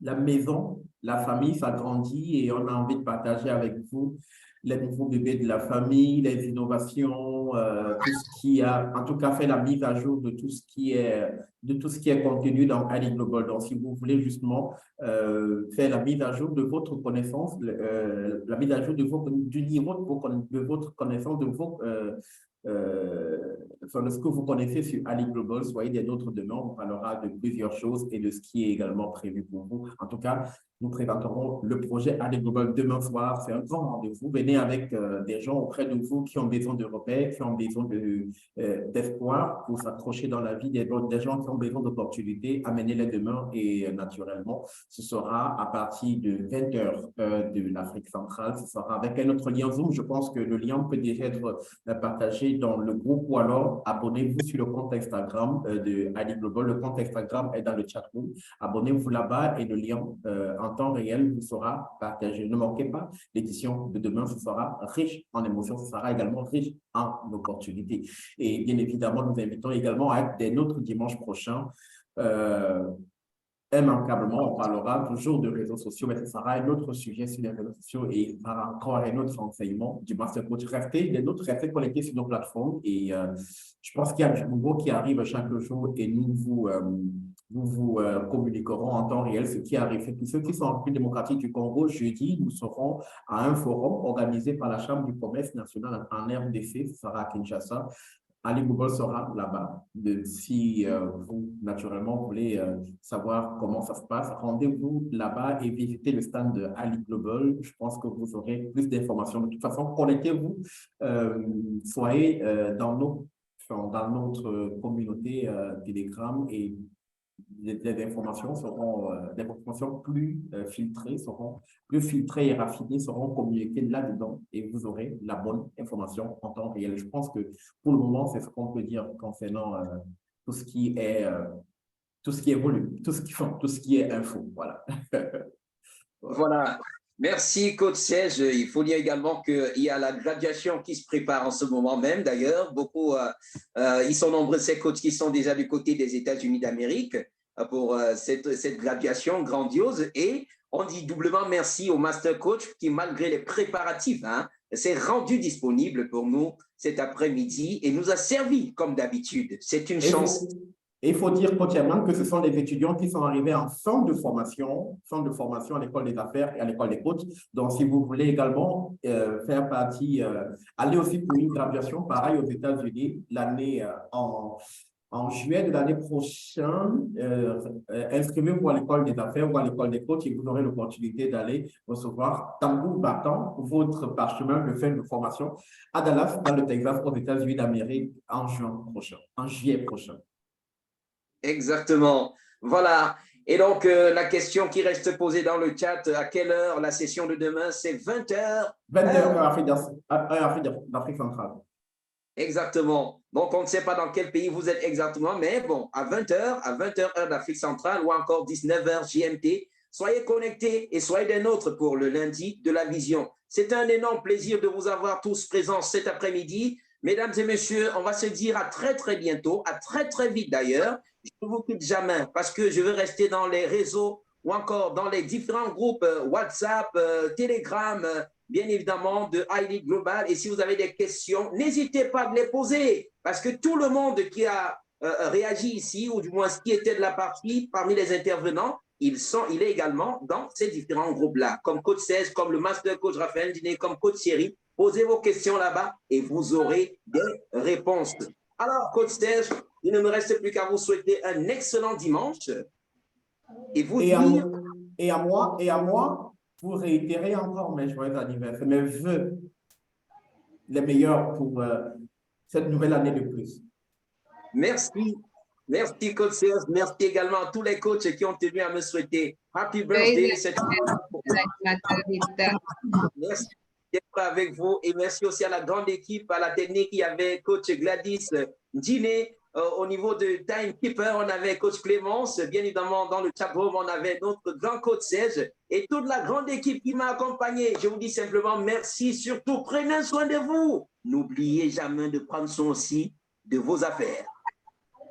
la maison, la famille s'agrandit et on a envie de partager avec vous les nouveaux bébés de la famille, les innovations, tout ce qui a, en tout cas, fait la mise à jour de tout ce qui est contenu dans Elite Global. Donc, si vous voulez justement faire la mise à jour de votre connaissance, la mise à jour du niveau de votre connaissance, de ce que vous connaissez sur Elite Global, soyez des nôtres demain, on parlera de plusieurs choses et de ce qui est également prévu pour vous. En tout cas, nous présenterons le projet Elite Global demain soir. C'est un grand rendez-vous. Venez avec des gens auprès de vous qui ont besoin de repères, qui ont besoin d'espoir pour s'accrocher dans la vie, des gens qui ont besoin d'opportunités. Amenez-les demain et naturellement, ce sera à partir de 20h de l'Afrique centrale. Ce sera avec un autre lien Zoom. Je pense que le lien peut déjà être partagé dans le groupe ou alors abonnez-vous sur le compte Instagram de Elite Global. Le compte Instagram est dans le chat room. Abonnez-vous là-bas et le lien en temps réel vous sera partagé. Ne manquez pas, l'édition de demain, ce sera riche en émotions, ce sera également riche en opportunités. Et bien évidemment, nous invitons également à être des nôtres dimanche prochain. Immanquablement, on parlera toujours de réseaux sociaux, mais ce sera un autre sujet sur les réseaux sociaux et encore un autre enseignement du Master Coach. Restez connectés sur nos plateformes et je pense qu'il y a du nouveau qui arrive chaque jour et nous vous communiquerons en temps réel ce qui arrive. Et puis ceux qui sont en République démocratique du Congo, jeudi, nous serons à un forum organisé par la Chambre du commerce national en RDC, ce sera à Kinshasa. Ali Google sera là-bas. Si vous, naturellement, voulez savoir comment ça se passe, rendez-vous là-bas et visitez le stand de Ali Global. Je pense que vous aurez plus d'informations. De toute façon, connectez-vous, soyez dans notre communauté Telegram et les informations seront des informations plus filtrées, seront plus filtrées et raffinées, seront communiquées là-dedans et vous aurez la bonne information en temps réel. Je pense que pour le moment, c'est ce qu'on peut dire concernant tout ce qui est volume, tout ce qui est info. Voilà. Voilà. Merci, Coach Serge. Il faut dire également qu'il y a la graduation qui se prépare en ce moment même, d'ailleurs. Beaucoup, ils sont nombreux, ces coachs qui sont déjà du côté des États-Unis d'Amérique pour cette graduation grandiose. Et on dit doublement merci au Master Coach qui, malgré les préparatifs, s'est rendu disponible pour nous cet après-midi et nous a servi comme d'habitude. C'est une chance. Et il faut dire, Coach Herman, que ce sont des étudiants qui sont arrivés en fin de formation à l'école des affaires et à l'école des coachs. Donc, si vous voulez également faire partie, aller aussi pour une graduation, pareil aux États-Unis, l'année en juillet de l'année prochaine, inscrivez-vous à l'école des affaires ou à l'école des coachs et vous aurez l'opportunité d'aller recevoir tambour battant votre parchemin de fin de formation à Dallas, dans le Texas, aux États-Unis d'Amérique, en juillet prochain. Exactement. Voilà. Et donc, la question qui reste posée dans le chat, à quelle heure la session de demain? C'est 20h. 20h, d'Afrique centrale. Exactement. Donc, on ne sait pas dans quel pays vous êtes exactement, mais bon, à 20h, heure d'Afrique centrale ou encore 19h GMT, soyez connectés et soyez des nôtres pour le lundi de la vision. C'est un énorme plaisir de vous avoir tous présents cet après-midi. Mesdames et messieurs, on va se dire à très, très bientôt, à très, très vite d'ailleurs. Je ne vous quitte jamais parce que je veux rester dans les réseaux ou encore dans les différents groupes WhatsApp, Telegram, bien évidemment, de ID Global. Et si vous avez des questions, n'hésitez pas à les poser parce que tout le monde qui a réagi ici, ou du moins qui était de la partie, parmi les intervenants, il est également dans ces différents groupes-là, comme Coach 16, comme le Master Coach Raphaël Diné, comme Coach Thierry. Posez vos questions là-bas et vous aurez des réponses. Alors, Coach 16, il ne me reste plus qu'à vous souhaiter un excellent dimanche et vous dire… Et à moi, vous réitérez encore mes joyeux anniversaires, mes vœux les meilleurs pour cette nouvelle année de plus. Merci. Merci, Coach Serge. Merci également à tous les coachs qui ont tenu à me souhaiter Happy Birthday. Merci d'être avec vous et merci aussi à la grande équipe, à la technique. Il y avait Coach Gladys Djiné. Au niveau de Timekeeper, on avait Coach Clémence. Bien évidemment, dans le chatroom, on avait notre grand Coach Serge et toute la grande équipe qui m'a accompagné. Je vous dis simplement merci. Surtout, prenez soin de vous. N'oubliez jamais de prendre soin aussi de vos affaires.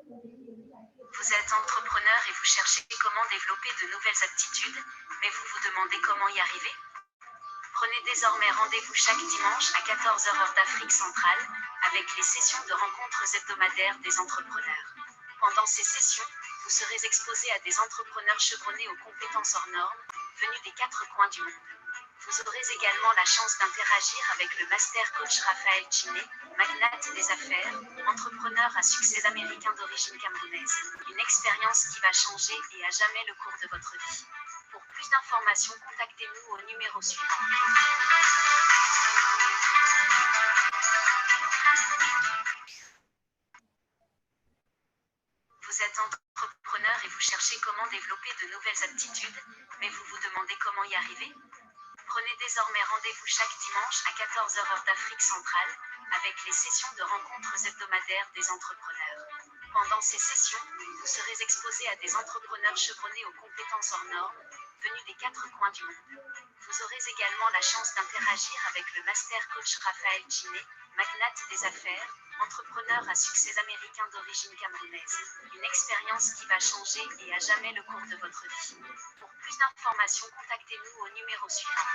Vous êtes entrepreneur et vous cherchez comment développer de nouvelles aptitudes, mais vous vous demandez comment y arriver? Prenez désormais rendez-vous chaque dimanche à 14h heure d'Afrique centrale avec les sessions de rencontres hebdomadaires des entrepreneurs. Pendant ces sessions, vous serez exposé à des entrepreneurs chevronnés aux compétences hors normes, venus des 4 coins du monde. Vous aurez également la chance d'interagir avec le Master Coach Raphaël Diné, magnate des affaires, entrepreneur à succès américain d'origine camerounaise. Une expérience qui va changer et à jamais le cours de votre vie. Pour plus d'informations, contactez-nous au numéro suivant. Vous êtes entrepreneur et vous cherchez comment développer de nouvelles aptitudes, mais vous vous demandez comment y arriver? Prenez désormais rendez-vous chaque dimanche à 14h heure d'Afrique centrale avec les sessions de rencontres hebdomadaires des entrepreneurs. Pendant ces sessions, vous serez exposé à des entrepreneurs chevronnés aux compétences hors normes, venus des 4 coins du monde. Vous aurez également la chance d'interagir avec le Master Coach Raphaël Diné, magnate des affaires, entrepreneur à succès américain d'origine camerounaise. Une expérience qui va changer et à jamais le cours de votre vie. Pour plus d'informations, contactez-nous au numéro suivant.